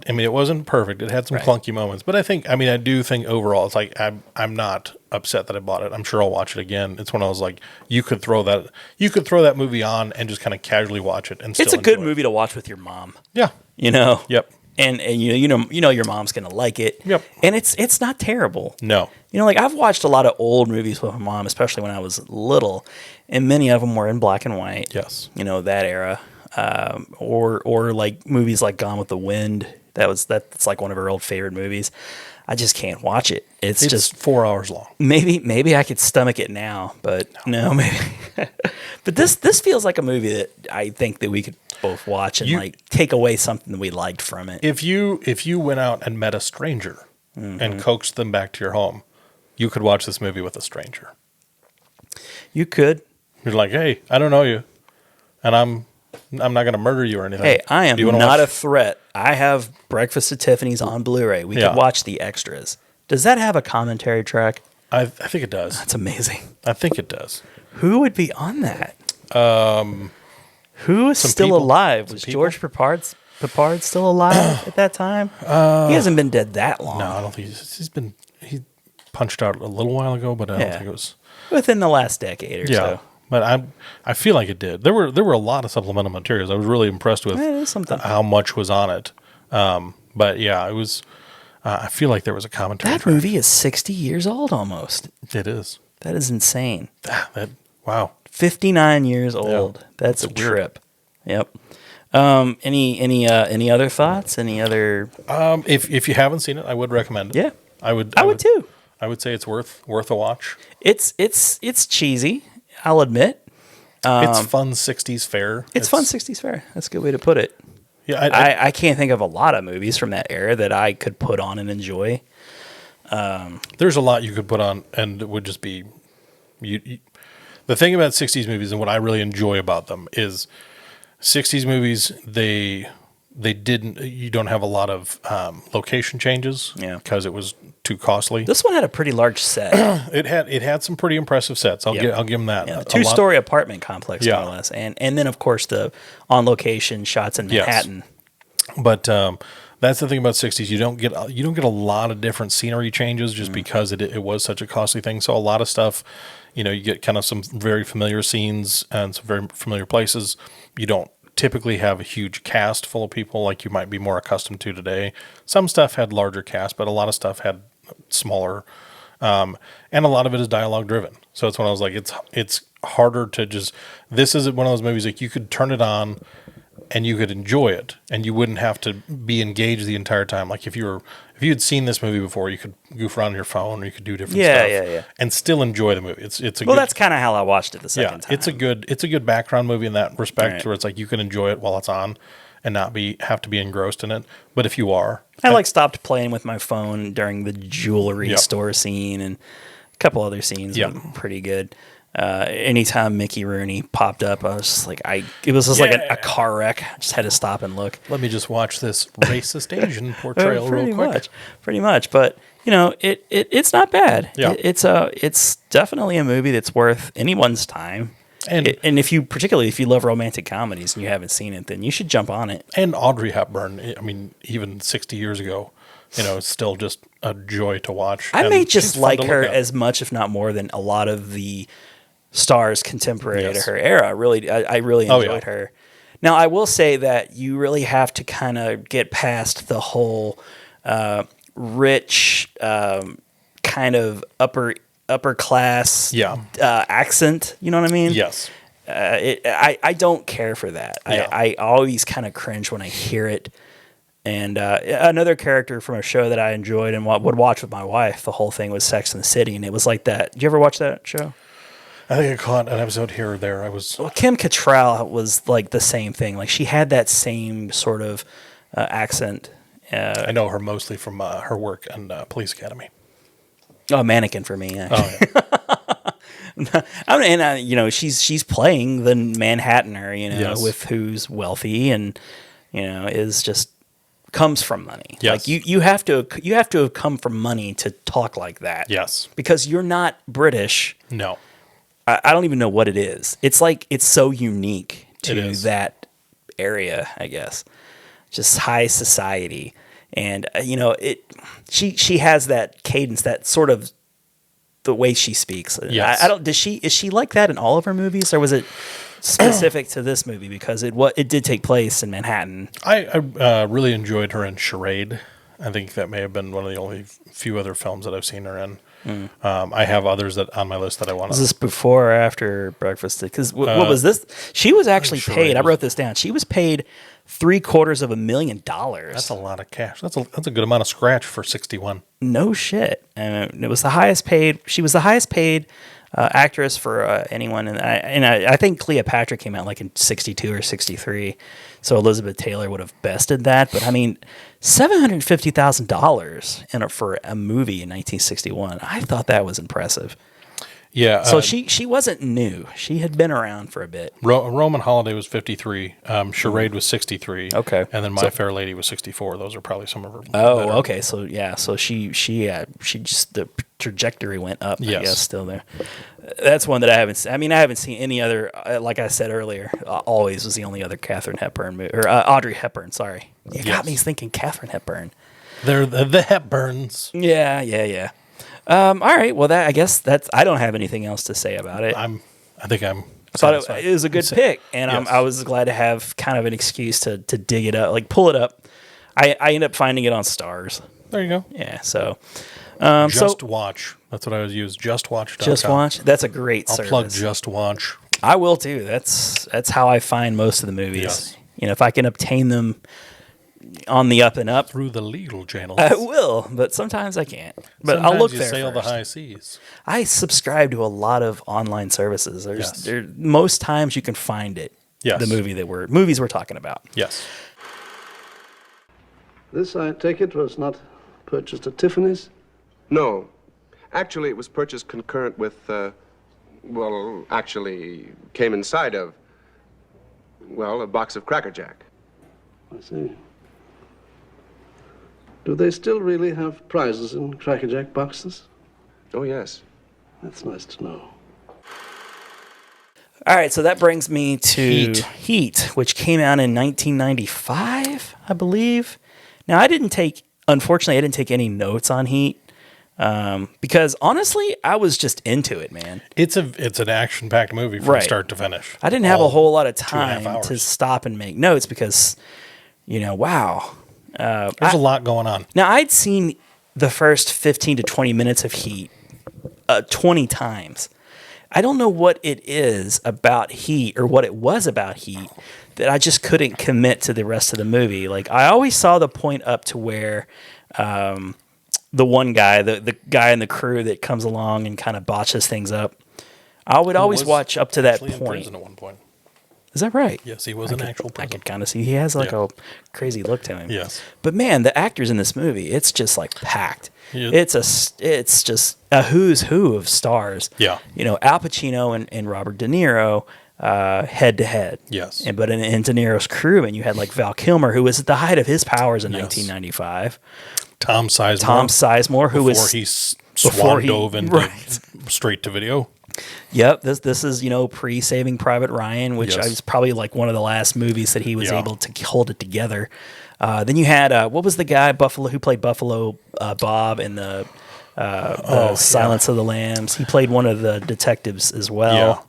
I mean, it wasn't perfect. It had some clunky moments, but I do think overall, it's like I'm not upset that I bought it. I'm sure I'll watch it again. It's when I was like, you could throw that movie on and just kind of casually watch it, and still It's a good enjoy movie to watch with your mom. Yeah. Yep. Yep. And your mom's gonna like it. Yep. And it's not terrible. No. Like I've watched a lot of old movies with my mom, especially when I was little, and many of them were in black and white. Yes. That era. Or like movies like Gone with the Wind. That's like one of her old favorite movies. I just can't watch it. It's just 4 hours long. Maybe I could stomach it now, but no maybe. But this feels like a movie that I think that we could both watch and like take away something that we liked from it. If you went out and met a stranger and coaxed them back to your home, you could watch this movie with a stranger. You could. You're like, hey, I don't know you, and I'm not going to murder you or anything. Hey, I am not a threat. I have Breakfast at Tiffany's on Blu-ray. We could watch the extras. Does that have a commentary track? I think it does. That's amazing. I think it does. Who would be on that? Who is still people. alive? Was George Peppard still alive at that time? He hasn't been dead that long. No, I don't think he punched out a little while ago, but I don't think it was within the last decade or so. But I feel like it did. There were a lot of supplemental materials. I was really impressed with how much was on it. But yeah, it was. I feel like there was a commentary. That movie is 60 years old almost. It is. That is insane. Wow. 59 years old. Yeah, that's a trip. Yep. Any other thoughts? Any other? If you haven't seen it, I would recommend it. Yeah, I would too. I would say it's worth a watch. It's cheesy. I'll admit. It's fun 60s fare. It's fun 60s fare. That's a good way to put it. Yeah, I can't think of a lot of movies from that era that I could put on and enjoy. There's a lot you could put on, and it would just be the thing about 60s movies and what I really enjoy about them is 60s movies, you don't have a lot of location changes because it was too costly. This one had a pretty large set. It had some pretty impressive sets. I'll give them that. Yeah, two-story apartment complex, more or less, and then of course the on-location shots in Manhattan. Yes. But that's the thing about 60s. You don't get a lot of different scenery changes just because it was such a costly thing. So a lot of stuff, you get kind of some very familiar scenes and some very familiar places. You don't typically have a huge cast full of people like you might be more accustomed to today. Some stuff had larger cast, but a lot of stuff had smaller, and a lot of it is dialogue driven. So it's when I was like, it's harder to just. This is one of those movies like you could turn it on, and you could enjoy it, and you wouldn't have to be engaged the entire time. Like if you had seen this movie before, you could goof around on your phone, or you could do different stuff, and still enjoy the movie. It's a good, that's kind of how I watched it the second time. It's a good background movie in that respect, where it's like you can enjoy it while it's on, and not have to be engrossed in it. But if you are, I stopped playing with my phone during the jewelry store scene and a couple other scenes. Were pretty good. Anytime Mickey Rooney popped up, I was just like, it was just like a car wreck. I just had to stop and look. Let me just watch this racist Asian portrayal real quick. Pretty much, but it's not bad. Yeah. It's definitely a movie that's worth anyone's time. And if you love romantic comedies and you haven't seen it, then you should jump on it. And Audrey Hepburn, I mean, even 60 years ago, it's still just a joy to watch. I may just like her as much, if not more, than a lot of the stars contemporary to her era. I really enjoyed her. Now, I will say that you really have to kind of get past the whole rich kind of upper class accent. You know what I mean? Yes. I don't care for that. Yeah. I always kind of cringe when I hear it. And another character from a show that I enjoyed and would watch with my wife, the whole thing was Sex and the City, and it was like that. Did you ever watch that show? I think I caught an episode here or there. Well, Kim Cattrall was like the same thing. Like she had that same sort of accent. I know her mostly from her work in Police Academy. Oh, Mannequin for me. Actually. Oh, yeah. You know, she's playing the Manhattaner, you know, Yes. with who's wealthy and you know is just comes from money. Yes. Like you have to have come from money to talk like that. Yes. Because you're not British. No. I don't even know what it is. It's like it's so unique It to is. that area, I guess. Just high society, and you know it. She has that cadence, that sort of the way she speaks. Yes. I don't. Is she like that in all of her movies, or was it specific to this movie because it did take place in Manhattan? I really enjoyed her in Charade. I think that may have been one of the only few other films that I've seen her in. I have others that on my list that I want Was to. this before or after Breakfast? Because what was this? She was actually Charade paid. I was- wrote this down. She was paid $750,000. That's a lot of cash. That's a good amount of scratch for 61. No shit. It was the highest paid. She was the highest paid actress for anyone. And I think Cleopatra came out like in 62 or 63. So Elizabeth Taylor would have bested that. But I mean, $750,000 for a movie in 1961. I thought that was impressive. Yeah. So she wasn't new. She had been around for a bit. Roman Holiday was 53. Charade was 63. Okay. And then My Fair Lady was 64. Those are probably some of her. Oh, better. okay. So yeah, so she just the trajectory went up. I Yes. guess still there. That's one that I haven't. I mean, I haven't seen any other. Like I said earlier, Always was the only other Catherine Hepburn movie, or Audrey Hepburn. Sorry, you got me thinking Catherine Hepburn. They're the Hepburns. Yeah. All right. Well, I guess that's. I don't have anything else to say about it. I think I'm. I thought satisfied. it was a good pick, and Yes. I was glad to have kind of an excuse to dig it up, like pull it up. I ended up finding it on Stars. There you go. Yeah. So. Just Watch. That's what I was used. JustWatch.com. Just Watch. That's a great I'll service. plug Just Watch. I will too. That's how I find most of the movies. Yes. You know, if I can obtain them on the up and up, Through the legal channels. I will. But sometimes I can't. But I'll look you there sail the first. high seas. I subscribe to a lot of online services. Yes. Most times you can find it. Yes. The movies we're talking about. Yes. This, I take it, was not purchased at Tiffany's? No. Actually, it was purchased concurrent with, actually came inside of, a box of Cracker Jack. I see. Do they still really have prizes in Cracker Jack boxes? Oh, yes. That's nice to know. All right, so that brings me to Heat, which came out in 1995, I believe. Now, unfortunately, I didn't take any notes on Heat because honestly, I was just into it, man. It's an action-packed movie from Right. start to finish. I didn't have a whole lot of 2.5 time hours. to stop and make notes because, wow. There's a lot going on. Now, I'd seen the first 15 to 20 minutes of Heat 20 times. I don't know what it is about Heat or what it was about Heat that I just couldn't commit to the rest of the movie. Like, I always saw the point up to where the one guy, the guy in the crew that comes along and kind of botches things up, I would always was watch up to that actually in point. prison at one point. Is that right? Yes, he was in actual I prison. could kind of see he has like Yeah. a crazy look to him. Yes. But man, the actors in this movie, it's just like packed. Yeah. It's just a who's who of stars. Yeah. You know, Al Pacino and Robert De Niro head to head. Yes. But in De Niro's crew, and you had like Val Kilmer, who was at the height of his powers in Yes. 1995. Tom Sizemore. Tom Sizemore, who before was he before swan he- dove into right. straight to video. Yep, this is pre Saving Private Ryan, which Yes. was probably like one of the last movies that he was Yeah. able to hold it together. Then you had what was the guy who played Buffalo Bob in the Silence of the Lambs? He played one of the detectives as well.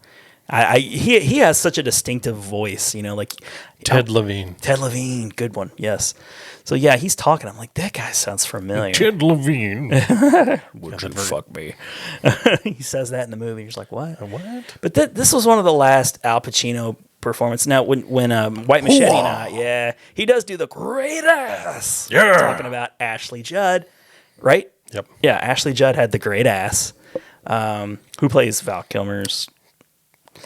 He has such a distinctive voice, like Ted Levine. Ted Levine, good one, yes. So yeah, he's talking. I'm like, that guy sounds familiar. Ted Levine. Would you fuck me? He says that in the movie. You're just like, what? What? But this was one of the last Al Pacino performance. Now, when White Machete and I, he does do the great ass. Yeah. Talking about Ashley Judd, right? Yep. Yeah, Ashley Judd had the great ass. Who plays Val Kilmer's?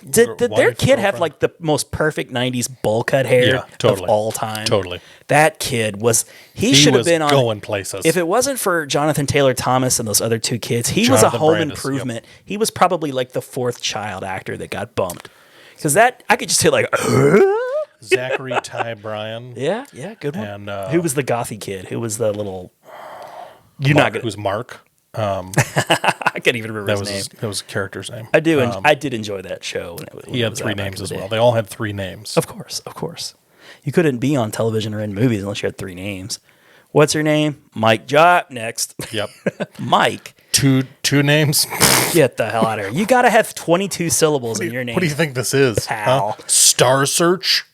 Did their kid have like the most perfect 90s bowl cut hair of all time? Totally. That kid he should have been on going places. If it wasn't for Jonathan Taylor Thomas and those other two kids, he was a home improvement. Yep. He was probably like the fourth child actor that got bumped. Because that, I could just hear like, Zachary Ty Bryan. Yeah, good one. And who was the gothy kid? Who was the little... It was Mark. I can't even remember his name. That was a character's name. I did enjoy that show. He had three names as well. They all had three names. Of course. You couldn't be on television or in movies unless you had three names. What's your name? Mike Jop. Next. Yep. Mike. Two names? Get the hell out of here. You got to have 22 syllables in your name. What do you think this is? Pal. Huh? Star Search?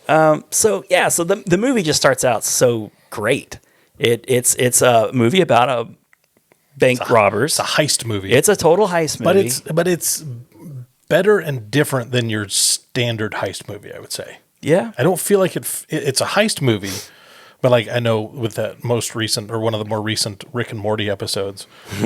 So the movie just starts out so great. It's a movie about a bank robbers. It's a heist movie. It's a total heist movie. But it's better and different than your standard heist movie, I would say. Yeah. I don't feel like it's a heist movie, but like I know with that most recent or one of the more recent Rick and Morty episodes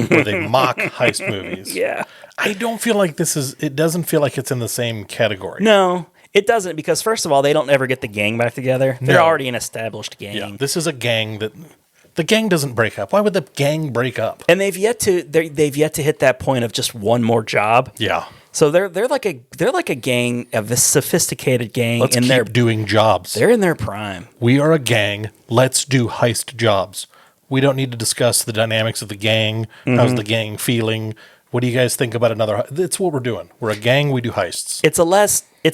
where they mock heist movies. Yeah. I don't feel like it doesn't feel like it's in the same category. No. It doesn't, because first of all, they don't ever get the gang back together. They're already an established gang. Yeah, this is a gang that the gang doesn't break up. Why would the gang break up? And they've yet to hit that point of just one more job. Yeah. So they're like a gang, a sophisticated gang. Let's keep doing jobs. They're in their prime. We are a gang. Let's do heist jobs. We don't need to discuss the dynamics of the gang. Mm-hmm. How's the gang feeling? What do you guys think about another? That's what we're doing. We're a gang. We do heists. It's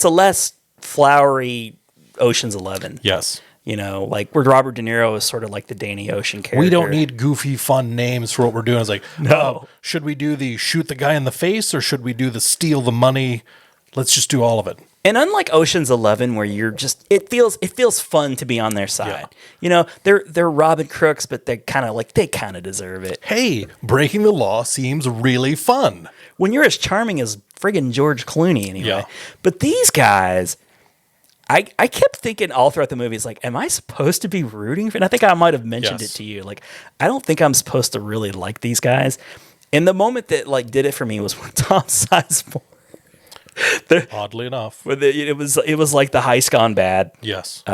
a less flowery Ocean's 11. Yes. Like where Robert De Niro is sort of like the Danny Ocean character. We don't need goofy, fun names for what we're doing. It's like, no. Should we do the shoot the guy in the face or should we do the steal the money? Let's just do all of it. And unlike Ocean's 11, where you're just, it feels fun to be on their side. Yeah. They're robbing crooks, but they kind of deserve it. Hey, breaking the law seems really fun. When you're as charming as friggin' George Clooney, anyway. Yeah. But these guys, I kept thinking all throughout the movie, it's like, am I supposed to be rooting for? And I think I might have mentioned it to you. Like, I don't think I'm supposed to really like these guys. And the moment that did it for me was when Tom Sizemore. Oddly enough, it was like the heist gone bad. Yes.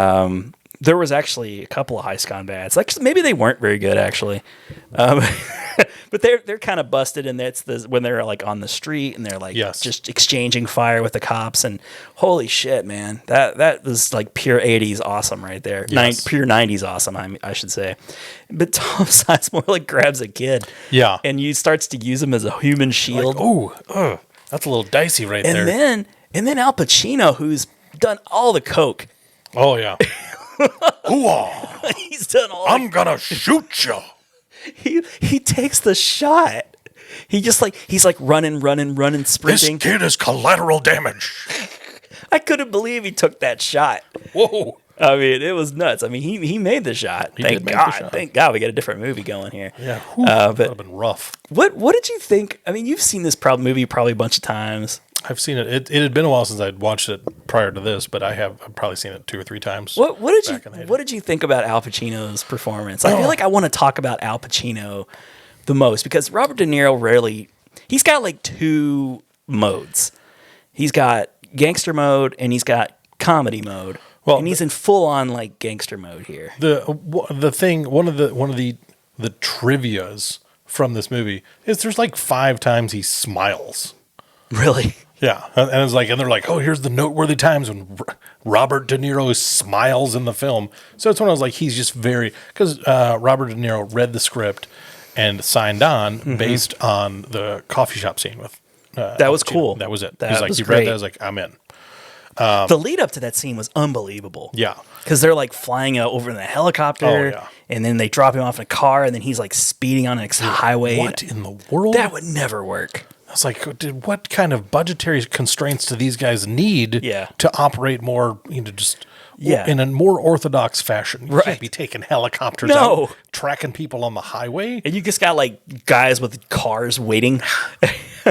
There was actually a couple of heist gone bads. Like maybe they weren't very good actually, but they're kind of busted. And that's when they're like on the street and they're like just exchanging fire with the cops. And holy shit, man, that was like pure 80s awesome right there. Yes. Pure 90s awesome, I should say. But Tom Sizemore grabs a kid, and starts to use him as a human shield. Like, that's a little dicey right there. And then Al Pacino, who's done all the coke. Oh yeah. He's done all. I'm gonna shoot you. He takes the shot. He's like running, sprinting. This kid is collateral damage. I couldn't believe he took that shot. Whoa. I mean, it was nuts. I mean, he made the shot. Thank God we got a different movie going here. Yeah, that would have been rough. What did you think? I mean, you've seen this movie probably a bunch of times. I've seen it. It had been a while since I'd watched it prior to this, but I've probably seen it 2 or 3 times. What did you think about Al Pacino's performance? I feel like I want to talk about Al Pacino the most because Robert De Niro he's got like 2 modes. He's got gangster mode and he's got comedy mode. Well, and he's in full on like gangster mode here. The thing, one of the trivias from this movie is there's like 5 times he smiles. Really? Yeah, and they're like, oh, here's the noteworthy times when Robert De Niro smiles in the film. So it's when I was like, he's just because Robert De Niro read the script and signed on based on the coffee shop scene with. That was cool. That was it. He read that. I was like, I'm in. The lead up to that scene was unbelievable. Yeah, because they're like flying over in the helicopter, and then they drop him off in a car, and then he's like speeding on a highway. What in the world? That would never work. was like, dude, what kind of budgetary constraints do these guys need Yeah. to operate more, just in a more orthodox fashion? You can't be taking helicopters out, tracking people on the highway. And you just got like guys with cars waiting.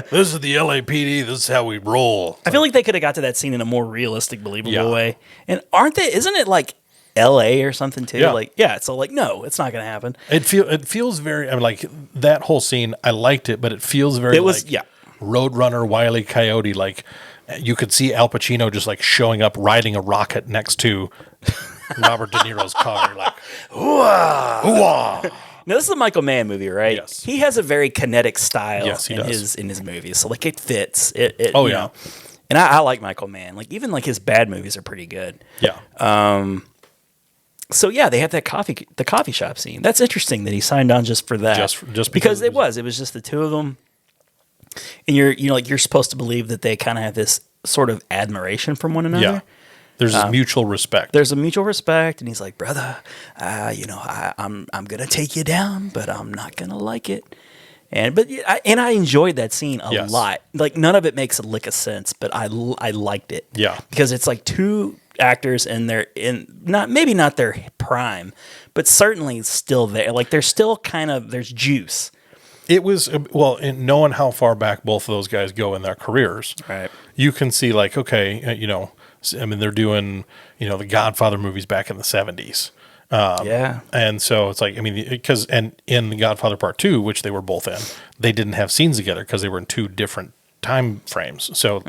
This is the LAPD. This is how we roll. I feel like they could have got to that scene in a more realistic, believable way. And isn't it like LA or something too? So like, no, it's not going to happen. It feels very, like that whole scene, I liked it, but it feels very Roadrunner, Wile E. Coyote. Like you could see Al Pacino just like showing up, riding a rocket next to Robert De Niro's car. You're like, ooh-ah. Now, this is a Michael Mann movie, right? Yes. He has a very kinetic style in his movies. So, like, it fits. You know. And I like Michael Mann. Like, even, like, his bad movies are pretty good. Yeah. So, yeah, they have that the coffee shop scene. That's interesting that he signed on just for that. Just because it was just the two of them. And you're supposed to believe that they kind of have this sort of admiration from one another. Yeah. There's mutual respect. There's a mutual respect, and he's like, brother, I'm gonna take you down, but I'm not gonna like it. And I enjoyed that scene a lot. Like none of it makes a lick of sense, but I liked it. Yeah, because it's like two actors and they're maybe not their prime, but certainly still there. Like they're still there's juice. It was, in knowing how far back both of those guys go in their careers, right? You can see like, okay, they're doing, the Godfather movies back in the 70s. And so it's like, because in The Godfather Part 2, which they were both in, they didn't have scenes together because they were in two different time frames. So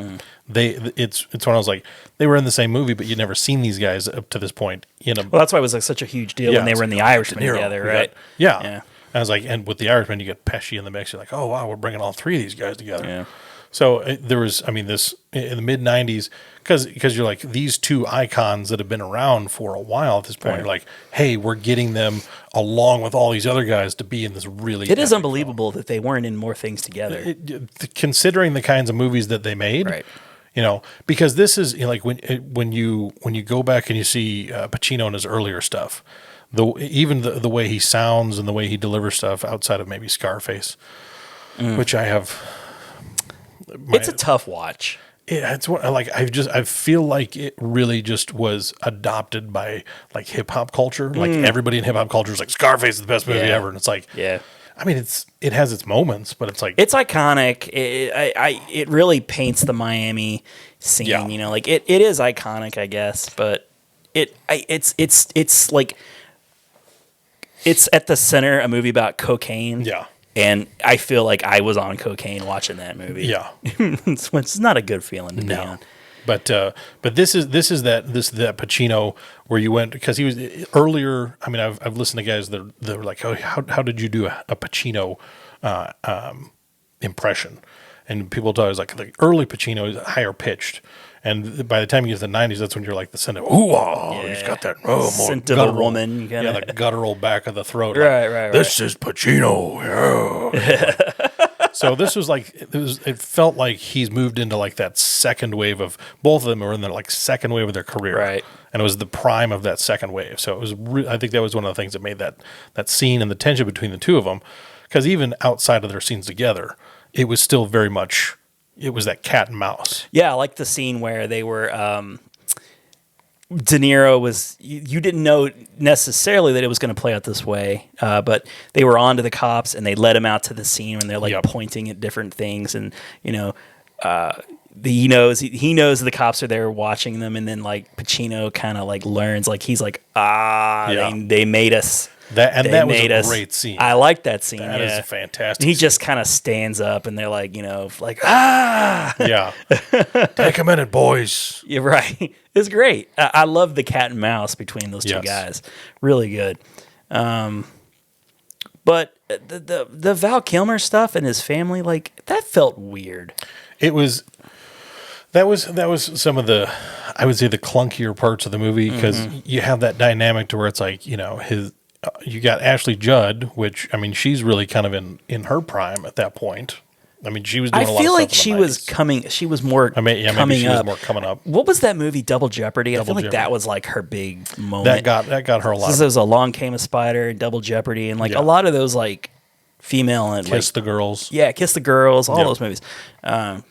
it's when I was like, they were in the same movie, but you'd never seen these guys up to this point. Well, that's why it was like such a huge deal when they were in The Irishman together, right? Yeah. I was like, and with The Irishman, you get Pesci in the mix. You're like, oh, wow, we're bringing all three of these guys together. Yeah. So there was, this in the mid 90s, because you're like these two icons that have been around for a while at this point. Right. You're like, hey, we're getting them along with all these other guys to be in this really. It is unbelievable that they weren't in more things together. Considering the kinds of movies that they made, right? Because this is like when you go back and you see Pacino in his earlier stuff. Even the way he sounds and the way he delivers stuff outside of maybe Scarface, which I have. It's a tough watch. Yeah, it's what I feel like it really just was adopted by like hip hop culture. Like everybody in hip hop culture is like Scarface is the best movie ever, and it's like it has its moments, but it's like it's iconic. It really paints the Miami scene. Yeah. Like it is iconic, I guess, but it's like. It's at the center, a movie about cocaine. Yeah. And I feel like I was on cocaine watching that movie. Yeah. It's not a good feeling to be on. But this is that Pacino where you went, because he was earlier. I've listened to guys that were like, oh, how did you do a Pacino impression? And people thought it was like the early Pacino is higher pitched. And by the time you get to the 90s, that's when you're like the sentiment. He's got that more scent of a woman. The guttural back of the throat. Right. This is Pacino. Yeah. So this was like it felt like he's moved into like that second wave of both of them are in the like second wave of their career. Right. And it was the prime of that second wave. So it was I think that was one of the things that made that scene and the tension between the two of them, because even outside of their scenes together, it was still very much. It was that cat and mouse. Yeah, I like the scene where they were. De Niro was. You didn't know necessarily that it was going to play out this way, but they were on to the cops and they led him out to the scene and they're like pointing at different things, and he knows the cops are there watching them, and then like Pacino kind of like learns, like he's like they made us. That was a great scene. I like that scene. That is fantastic. And he just kind of stands up, and they're like, Yeah. Take a minute, boys. You're right. It's great. I love the cat and mouse between those two guys. Really good. But the Val Kilmer stuff and his family, like that felt weird. That was some of the, I would say, the clunkier parts of the movie, because you have that dynamic to where it's like, you got Ashley Judd, which she's really kind of in her prime at that point. She was doing a lot of stuff. I feel like she was more coming up. More coming up. What was that movie, Double Jeopardy? I feel like that was like her big moment. That got her a lot. There was Along Came a Spider, Double Jeopardy, and a lot of those like female and Kiss the Girls. Yeah, Kiss the Girls, all Yep. those movies.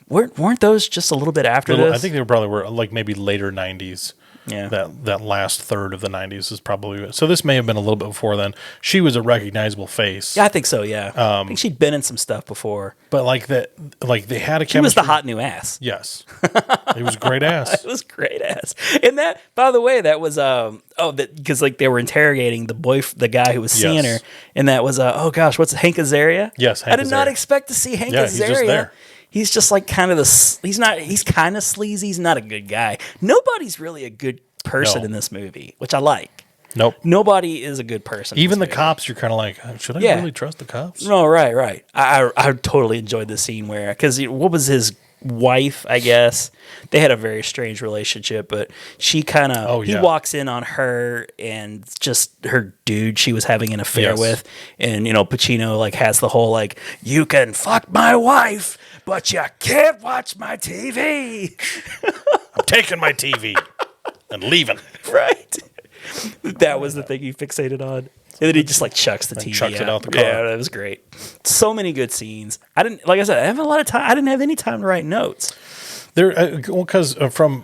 Weren't those just a little bit after this? I think they probably were like maybe later 90s. Yeah. That last third of the 90s is probably... So this may have been a little bit before then. She was a recognizable face. Yeah, I think so, yeah. I think she'd been in some stuff before. But like that, like they had a She was chemistry. the hot new ass. Yes. It was great ass. It was great ass. And that, by the way, that was because like they were interrogating the guy who was seeing her, and that was what's Hank Azaria? Yes, I Hank did not Azaria. expect to see Hank Yeah, he's Azaria. just there. He's just like kind of he's kind of sleazy. He's not a good guy. Nobody's really a good person No. in this movie, which I like. Nope. Nobody is a good person. Even in the this movie. cops, you're kind of like, should I Yeah. really trust the cops? No, right. I totally enjoyed the scene where, because what was his wife, I guess? They had a very strange relationship, but she kind of, he walks in on her and just her dude she was having an affair Yes. with. And, Pacino like has the whole like, you can fuck my wife, but you can't watch my TV. I'm taking my TV and leaving. Right. That was the thing he fixated on. And then he just like chucks the TV chucks it out the car. Yeah, that was great. So many good scenes. I didn't have a lot of time. I didn't have any time to write notes. There, because from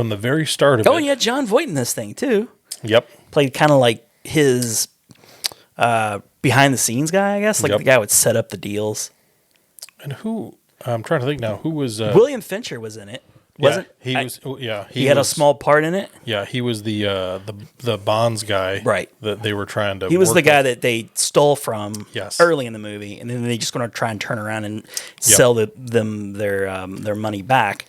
the very start of it. Oh, and yeah, John Voight in this thing too. Yep. Played kind of like his behind the scenes guy, I guess. Like the guy would set up the deals. And who? I'm trying to think now. Who was? William Fincher was in it. Wasn't he was? Yeah, he had a small part in it. Yeah, he was the Bonds guy, Right. That they were trying to. He was work the guy with. that they stole from Yes. early in the movie, and then they just going to try and turn around and sell them their money back.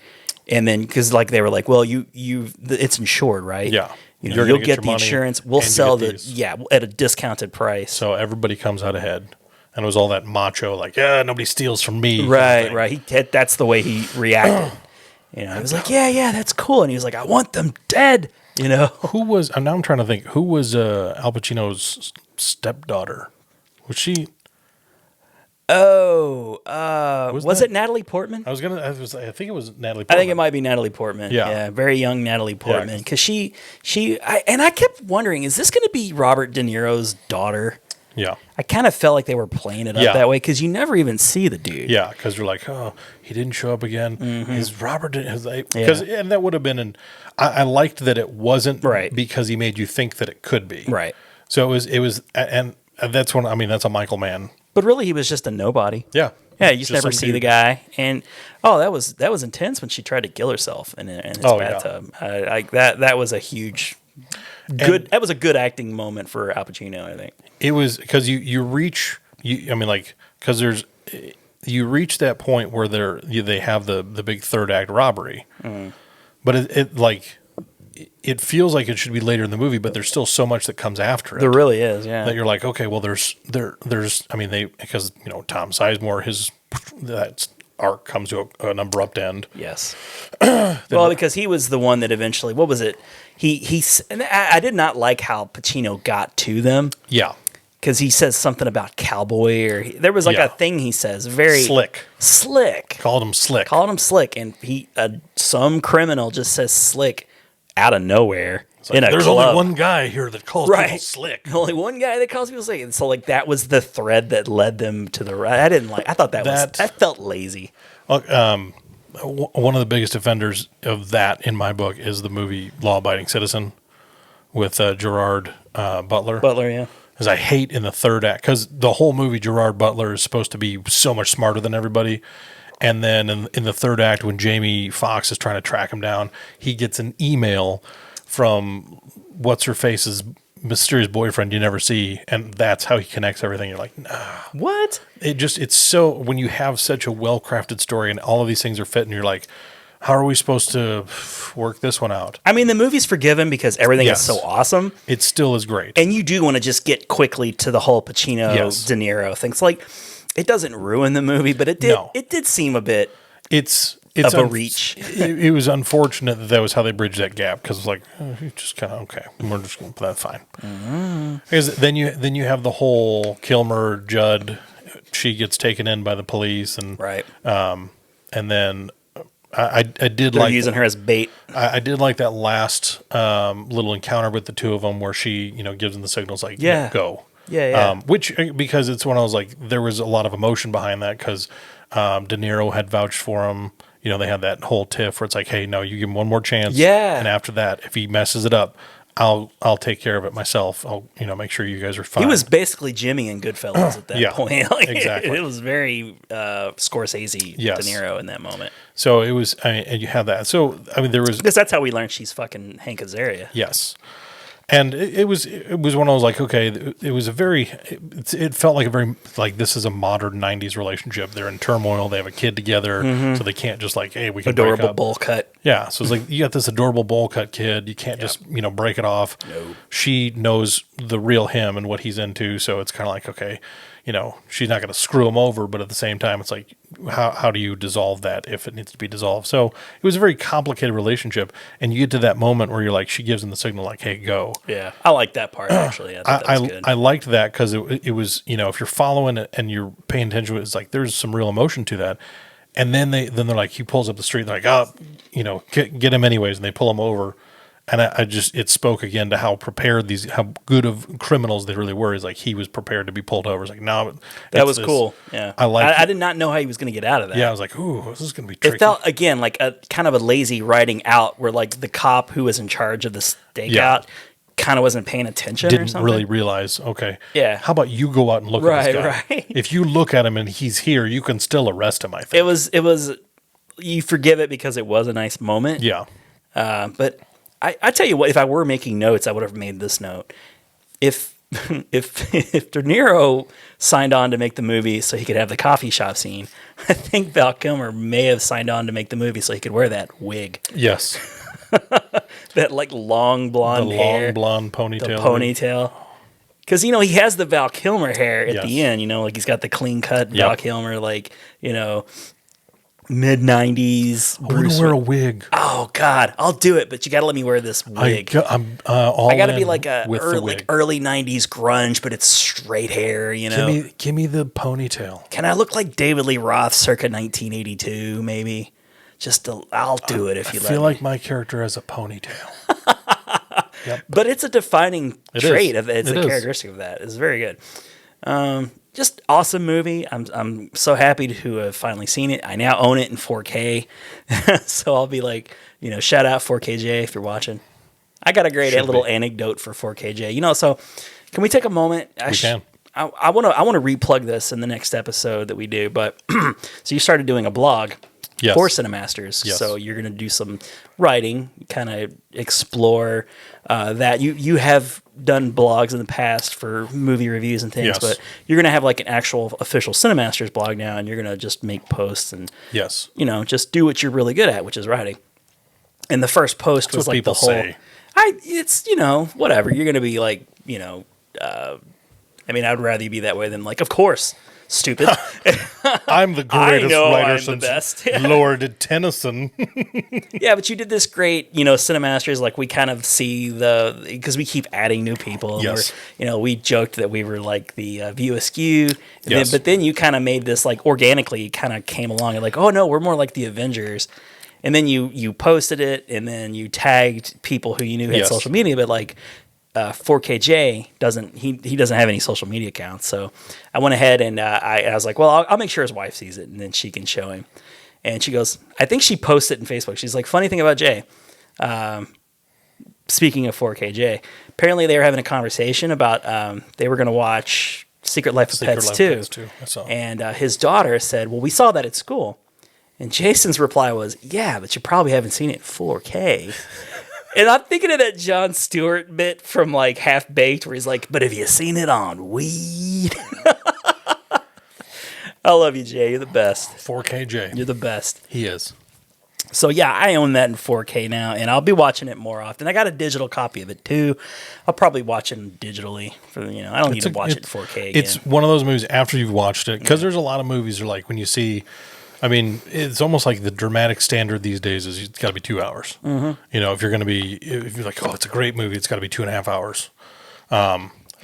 And then because like they were like, well, it's insured, right? Yeah. You'll gonna get your the money insurance. We'll and you sell get these. at a discounted price. So everybody comes out ahead, and it was all that macho, like, nobody steals from me. kind of Right, thing. right. That's the way he reacted. He was like, yeah, that's cool. And he was like, I want them dead. Who was? Now I'm trying to think. Who was Al Pacino's stepdaughter? Was she? Oh, was that- it Natalie Portman? I think it was Natalie. I think Portman. it might be Natalie Portman. Yeah. Very young Natalie Portman. Because I kept wondering, is this going to be Robert De Niro's daughter? Yeah. I kind of felt like they were playing it up Yeah. that way because you never even see the dude. Yeah, because you're like, oh, he didn't show up again. Mm-hmm. Is Robert? And that would have been I liked that it wasn't Right. because he made you think that it could be. Right. So it was, and that's when that's a Michael Mann. But really, he was just a nobody. Yeah. Yeah, you just never some see dude. the guy. And that was intense when she tried to kill herself in his bathtub. That was a huge good. That was a good acting moment for Al Pacino, I think. It was because you reach because you reach that point where they have the big third act robbery, but it feels like it should be later in the movie, but there's still so much that comes after it. There really is, yeah. That you're like, okay, well, there's because Tom Sizemore, that arc comes to an abrupt end. Yes. Well, because he was the one that eventually, what was it? And I did not like how Pacino got to them. Yeah. Because he says something about cowboy, or there was like Yeah. a thing he says, very slick. Called him slick. And some criminal just says slick out of nowhere Like, in a there's club. only one guy here that calls people slick. Only one guy that calls people slick. And so like that was the thread that led them to the right. I thought that felt lazy. One of the biggest offenders of that in my book is the movie Law Abiding Citizen with Gerard Butler. Butler, yeah. Because I hate in the third act, because the whole movie Gerard Butler is supposed to be so much smarter than everybody. And then in the third act, when Jamie Foxx is trying to track him down, he gets an email from what's-her-face's mysterious boyfriend you never see, and that's how he connects everything. You're like, nah. What? It's so, when you have such a well-crafted story and all of these things are fit, and you're like, how are we supposed to work this one out? I mean, the movie's forgiven because everything is so awesome. It still is great. And you do want to just get quickly to the whole Pacino, Yes. De Niro thing. It's like, it doesn't ruin the movie, but it did seem a bit It's of a reach. It was unfortunate that was how they bridged that gap, because it's like, you just kind of, okay, we're just going to put that fine. Mm-hmm. Because then you have the whole Kilmer, Judd, she gets taken in by the police, and right. And then I did They're like using her as bait. I did like that last little encounter with the two of them where she gives them the signals like Yeah. go. Yeah. Because it's when I was like, there was a lot of emotion behind that because De Niro had vouched for him. You know, they had that whole tiff where it's like, hey, no, you give him one more chance. Yeah. And after that, if he messes it up, I'll take care of it myself. I'll, make sure you guys are fine. He was basically Jimmy in Goodfellas at that point. Like, exactly. It was very Scorsese De Niro in that moment. So it was, and you have that. So, there was... Because that's how we learned she's fucking Hank Azaria. Yes. And it was when I was like, okay, it was a very, it felt like a very, like, this is a modern 90s relationship. They're in turmoil. They have a kid together. So they can't just like, hey, we can break Adorable up. bowl cut. Yeah. So it's like, you got this adorable bowl cut kid. You can't just, break it off. No. She knows the real him and what he's into. So it's kind of like, okay, she's not going to screw him over. But at the same time, it's like, how do you dissolve that if it needs to be dissolved? So it was a very complicated relationship. And you get to that moment where you're like, she gives him the signal like, hey, go. Yeah. I like that part, actually. I thought that was good. I liked that because it was, if you're following it and you're paying attention to it, it's like there's some real emotion to that. And then they're like, he pulls up the street, they're like, get him anyways. And they pull him over. And it spoke again to how prepared how good of criminals they really were. Is like, he was prepared to be pulled over. It's like, no, that was cool. Yeah. I did not know how he was going to get out of that. Yeah. I was like, ooh, this is going to be tricky. It felt, again, like a kind of a lazy writing out where like the cop who was in charge of the stakeout kind of wasn't paying attention or something. Didn't really realize, okay. Yeah. How about you go out and look at this guy? Right. If you look at him and he's here, you can still arrest him, I think. It was, you forgive it because it was a nice moment. Yeah. But I tell you what, if I were making notes, I would have made this note. If De Niro signed on to make the movie so he could have the coffee shop scene, I think Val Kilmer may have signed on to make the movie so he could wear that wig. Yes. That like long blonde hair. Long blonde ponytail. The ponytail. Because, he has the Val Kilmer hair at the end, like he's got the clean cut Val Kilmer, like, mid-90s. I want to wear a wig. Oh, God. I'll do it, but you got to let me wear this wig. I'm all I got to in be like early 90s grunge, but it's straight hair, Give me the ponytail. Can I look like David Lee Roth circa 1982, maybe? I'll do it if you let me. I feel like my character has a ponytail. Yep. But it's a defining trait. It's a is. characteristic of that. It's very good. Just awesome movie. I'm so happy to have finally seen it. I now own it in 4K. So I'll be like, shout out 4KJ if you're watching. I got a great little anecdote for 4KJ. So can we take a moment? We can. I want to replug this in the next episode that we do. But so you started doing a blog. Yes. For Cinemasters. Yes. So you're going to do some writing, kind of explore that. You have done blogs in the past for movie reviews and things, but you're going to have like an actual official Cinemasters blog now, and you're going to just make posts and just do what you're really good at, which is writing. And the first post was like the whole say. It's whatever. You're going to be like, I'd rather you be that way than like, of course. Stupid. I'm the greatest writer I'm since the best. Lord Tennyson. Yeah, but you did this great, Cinemasters. Like we kind of see because we keep adding new people. And yes. We joked that we were like the View Askew. Yes. But then you kind of made this like organically kind of came along and like, oh no, we're more like the Avengers. And then you posted it and then you tagged people who you knew had social media, but like 4KJ doesn't have any social media accounts, so I went ahead and I was like, well, I'll make sure his wife sees it and then she can show him. And she goes, I think she posted it in Facebook. She's like, funny thing about Jay. Speaking of 4KJ, apparently they were having a conversation about they were going to watch Secret Life of Pets 2. I saw. And his daughter said, well, we saw that at school. And Jason's reply was, yeah, but you probably haven't seen it in 4K. And I'm thinking of that Jon Stewart bit from like Half Baked where he's like, but have you seen it on weed? I love you, Jay. You're the best. 4KJ. You're the best. He is. So yeah, I own that in 4K now, and I'll be watching it more often. I got a digital copy of it too. I'll probably watch it digitally. I don't need to watch it in 4K again. It's one of those movies after you've watched it, because there's a lot of movies are like when you see... it's almost like the dramatic standard these days is it's got to be 2 hours. Mm-hmm. If you're like, oh, it's a great movie, it's got to be 2.5 hours.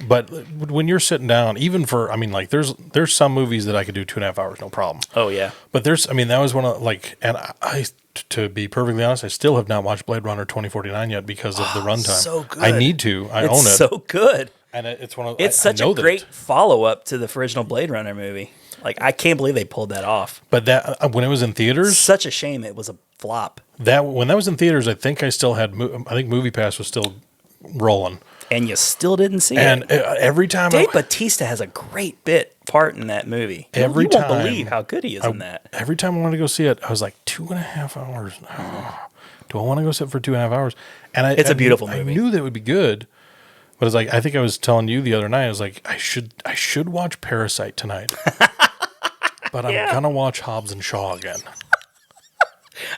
But when you're sitting down, even for, there's some movies that I could do 2.5 hours, no problem. Oh yeah. But that was one of and I to be perfectly honest, I still have not watched Blade Runner 2049 yet because of the runtime. So good. I need to. I own it. So good. And it's one of It's such a great follow-up to the original Blade Runner movie. Like, I can't believe they pulled that off. But that when it was in theaters, Such a shame it was a flop. when that was in theaters, I think I still had. I think MoviePass was still rolling. And you still didn't see And it. every time Dave Bautista has a great part in that movie. Every you won't time- believe how good he is in that. every time I wanted to go see it, I was like 2.5 hours. Do I want to go sit for 2.5 hours? And It's a beautiful movie. I knew that would be good, but it's like I think I was telling you the other night. I was like, I should watch Parasite tonight, but I'm gonna watch Hobbs and Shaw again.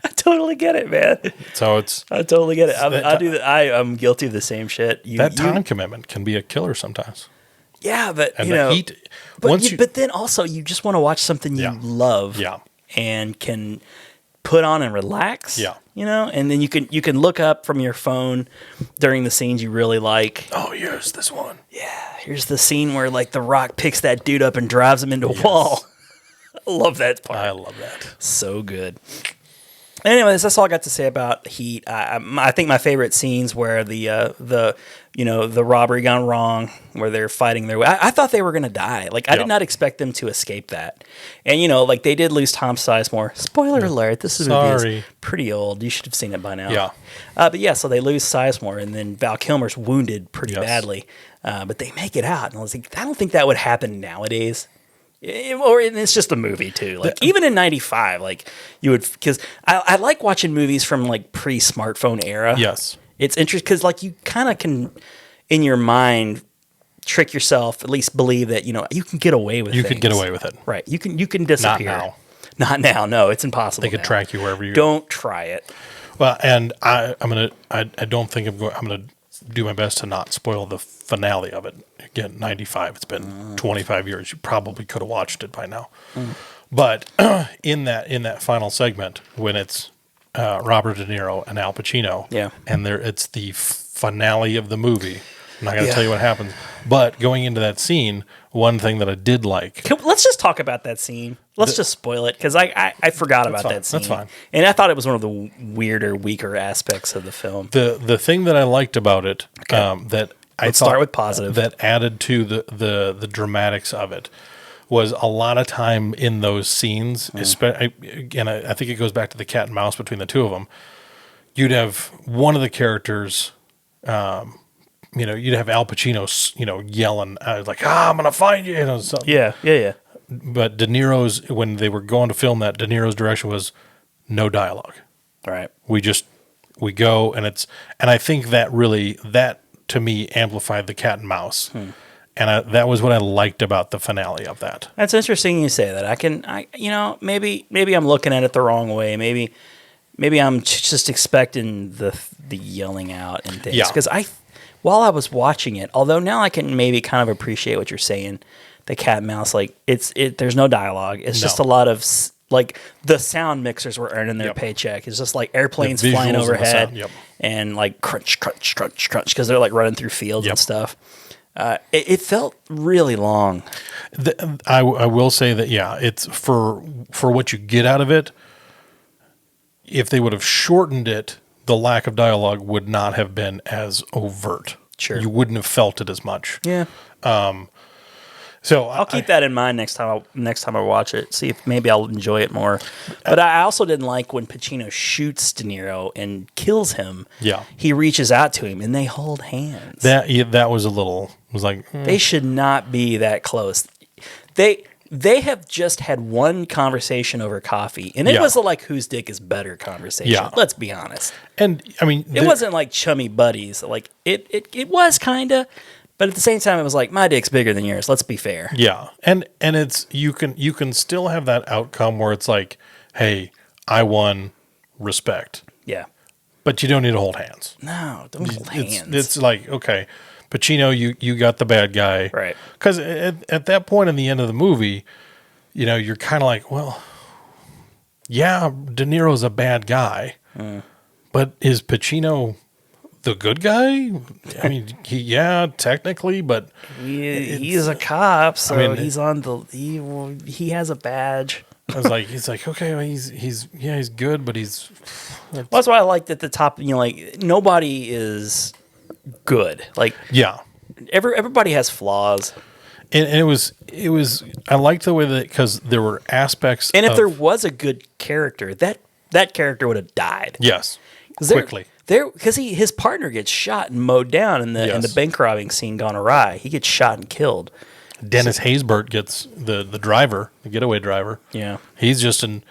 I totally get it, man. So it's I totally get it. I'm guilty of the same shit. that time commitment can be a killer sometimes. Yeah, but And you the know, heat. but then also you just want to watch something you love, and can put on and relax, you know, and then you can look up from your phone during the scenes you really like. Oh, here's this one. Yeah, here's the scene where like The Rock picks that dude up and drives him into a wall. I love that part. I love that. So good. Anyways, that's all I got to say about Heat. I think my favorite scenes where the robbery gone wrong, where they're fighting their way. I thought they were gonna die. Like I did not expect them to escape that. And like they did lose Tom Sizemore. Spoiler alert: this movie is pretty old. You should have seen it by now. Yeah. But yeah, so they lose Sizemore, and then Val Kilmer's wounded pretty badly. But they make it out, and I was like, I don't think that would happen nowadays. Or it's just a movie too. Like even in '95, like you would, because I like watching movies from like pre-smartphone era. Yes, it's interesting because like you kind of can, in your mind, trick yourself, at least believe that you can get away with. You could get away with it, right? You can disappear. Not now. Not now. No, it's impossible. They could track you wherever you. Don't try it. Well, and I don't think I'm gonna do my best to not spoil the finale of it. Again, 95. It's been 25 years. You probably could have watched it by now. But in that final segment, when it's Robert De Niro and Al Pacino, and it's the finale of the movie. I'm not going to tell you what happens. But going into that scene, one thing that I did like. Let's just talk about that scene. Let's just spoil it because I forgot about that scene. That's fine. And I thought it was one of the weirder, weaker aspects of the film. The thing that I liked about it that I Let's start with positive. That added to the dramatics of it was a lot of time in those scenes. Again, I think it goes back to the cat and mouse between the two of them. You'd have one of the characters. You'd have Al Pacino, yelling, like, I'm going to find you. Yeah. But De Niro's, when they were going to film that, De Niro's direction was no dialogue. All right. We go, and I think that to me amplified the cat and mouse. And that was what I liked about the finale of that. That's interesting you say that. Maybe I'm looking at it the wrong way. Maybe I'm just expecting the yelling out and things. Yeah. Because while I was watching it, although now I can maybe kind of appreciate what you're saying, the cat and mouse, like there's no dialogue. It's just a lot of like the sound mixers were earning their paycheck. It's just like airplanes flying overhead and like crunch, crunch, crunch, crunch because they're like running through fields and stuff. It felt really long. I will say that it's for what you get out of it. If they would have shortened it, the lack of dialogue would not have been as overt. Sure, you wouldn't have felt it as much. Yeah. So I'll keep that in mind next time I watch it. See if maybe I'll enjoy it more. But I also didn't like when Pacino shoots De Niro and kills him. Yeah. He reaches out to him and they hold hands. That was a little. It was like they should not be that close. They have just had one conversation over coffee, and it was a like whose dick is better conversation. Yeah. Let's be honest. And I mean, it wasn't like chummy buddies. Like it was kinda, but at the same time, it was like my dick's bigger than yours. Let's be fair. Yeah, and it's you can still have that outcome where it's like, hey, I won, respect. Yeah, but you don't need to hold hands. No, don't hold hands. It's like, okay, Pacino, you got the bad guy, right? Because at that point in the end of the movie, you're kind of like, well, yeah, De Niro's a bad guy, but is Pacino the good guy? I mean, technically, but he's a cop, so he's on he has a badge. I was like, he's like, okay, well, he's good, but he's. That's why I liked at the top. Like nobody is good. Like everybody has flaws. And it was. I liked the way that because there were aspects. And if there was a good character, that character would have died. Yes, quickly. Because his partner gets shot and mowed down in the bank robbing scene gone awry. He gets shot and killed. Dennis Haysbert gets the driver, the getaway driver. Yeah, he's just an.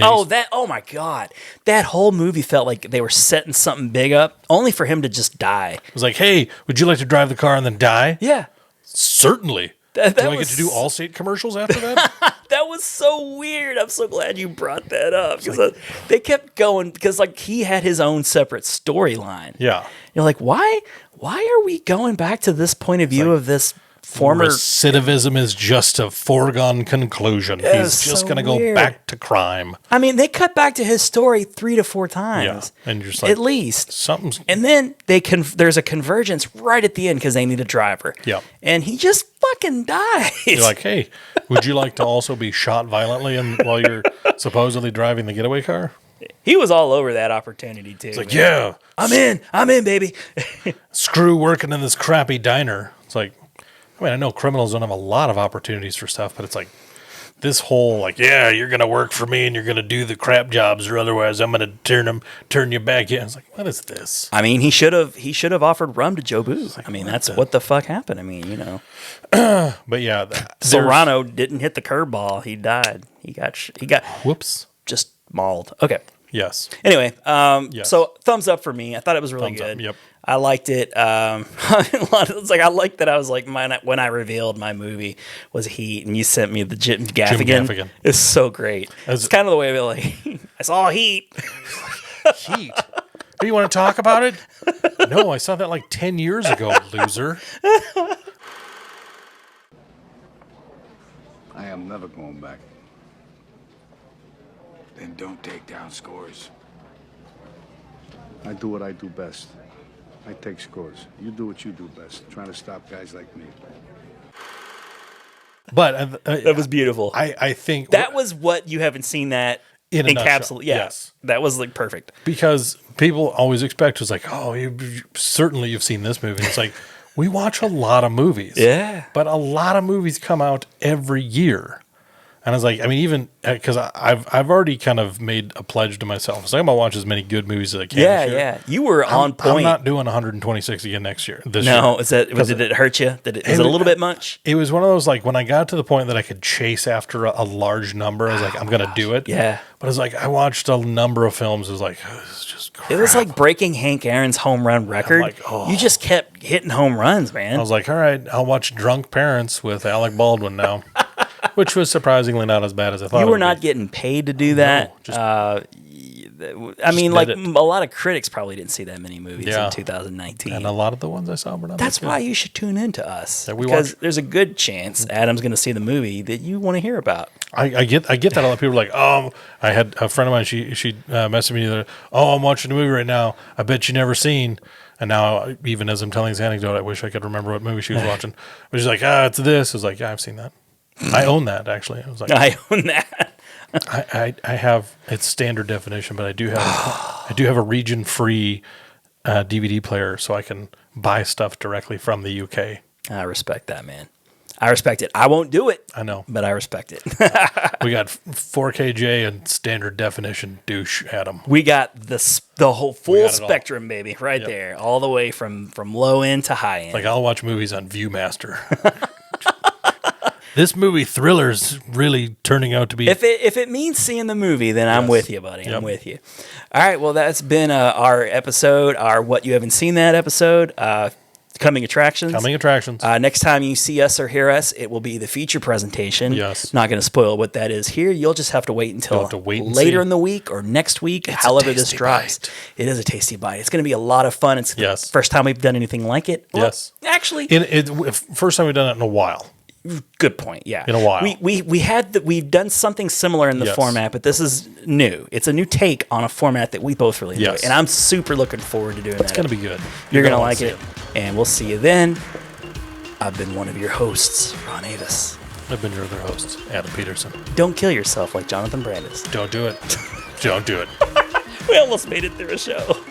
Oh my God, that whole movie felt like they were setting something big up, only for him to just die. It was like, hey, would you like to drive the car and then die? Yeah, certainly. Do I get to do Allstate commercials after that? That was so weird. I'm so glad you brought that up because they kept going because like he had his own separate storyline. Yeah, you're like, why are we going back to this point of view of this former recidivism is just a foregone conclusion. He's just going to go back to crime. I mean, they cut back to his story 3 to 4 times, and you're just like, at least something's. And then there's a convergence right at the end because they need a driver. Yeah, and he just fucking dies. You're like, hey, would you like to also be shot violently while you're supposedly driving the getaway car? He was all over that opportunity too. It's like, yeah, I'm in, baby. Screw working in this crappy diner. It's like. I mean, I know criminals don't have a lot of opportunities for stuff, but it's like this whole like, yeah, you're going to work for me and you're going to do the crap jobs or otherwise I'm going to turn you back in. It's like, what is this? I mean, he should have offered rum to Joe Boo. Like, I mean, that's what the fuck happened. I mean, But yeah. Serrano didn't hit the curveball. He died. He got whoops. Just mauled. Okay. Yes. Anyway, so thumbs up for me. I thought it was really good. Yep. I liked it. It's like I liked that. I was like, when I revealed my movie was Heat, and you sent me the Jim Gaffigan. It's so great. It's kind of the way like I saw Heat. Heat. Do you want to talk about it? No, I saw that like 10 years ago, loser. I am never going back. Then don't take down scores. I do what I do best. I take scores. You do what you do best, trying to stop guys like me. But that was beautiful. I think that was what you haven't seen that in encapsulate. Yeah, yes, that was like perfect. Because people always expect it's like, oh, certainly you've seen this movie. And it's like we watch a lot of movies, yeah, but a lot of movies come out every year. And I was like, I mean, even because I've already kind of made a pledge to myself. So I'm going to watch as many good movies as I can. Yeah, this year. Yeah. You were on point. I'm not doing 126 again next year. Did it hurt you? Was it a little bit much? It was one of those, like, when I got to the point that I could chase after a large number, I was like, I'm going to do it. Yeah. But it's like, I watched a number of films. It was like, oh, this is just crap. It was like breaking Hank Aaron's home run record. Like, oh. You just kept hitting home runs, man. I was like, all right, I'll watch Drunk Parents with Alec Baldwin now. Which was surprisingly not as bad as I thought. You were not getting paid to do that. I mean, like a lot of critics probably didn't see that many movies in 2019, and a lot of the ones I saw were not. That's why you should tune into us because there's a good chance Adam's going to see the movie that you want to hear about. I get that a lot of people are like, oh, I had a friend of mine. She messaged me the other. Oh, I'm watching a movie right now. I bet you never seen. And now, even as I'm telling this anecdote, I wish I could remember what movie she was watching. But she's like, it's this. I was like, yeah, I've seen that. I own that, actually. I was like, I own that. I have it's standard definition, but I do have a region-free DVD player, so I can buy stuff directly from the UK. I respect that, man. I respect it. I won't do it. I know, but I respect it. We got 4KJ and standard definition douche, Adam. We got the whole full spectrum, baby, right there, all the way from low end to high end. Like I'll watch movies on ViewMaster. This movie Thriller's really turning out to be. If it means seeing the movie, then I'm with you, buddy. Yep. I'm with you. All right. Well, that's been our episode, our What You Haven't Seen That episode. Coming attractions. Next time you see us or hear us, it will be the feature presentation. Yes. Not going to spoil what that is here. You'll just have to wait until later in the week or next week, however this drops. Bite. It is a tasty bite. It's going to be a lot of fun. It's the first time we've done anything like it. Well, yes. Actually. First time we've done it in a while. Good point. Yeah, in a while we've done something similar in the format, but this is new. It's a new take on a format that we both really enjoy, and I'm super looking forward to doing that. It's going to be good. You're going to like it, and we'll see you then. I've been one of your hosts, Ron Avis. I've been your other host, Adam Peterson. Don't kill yourself like Jonathan Brandis. Don't do it. Don't do it. We almost made it through a show.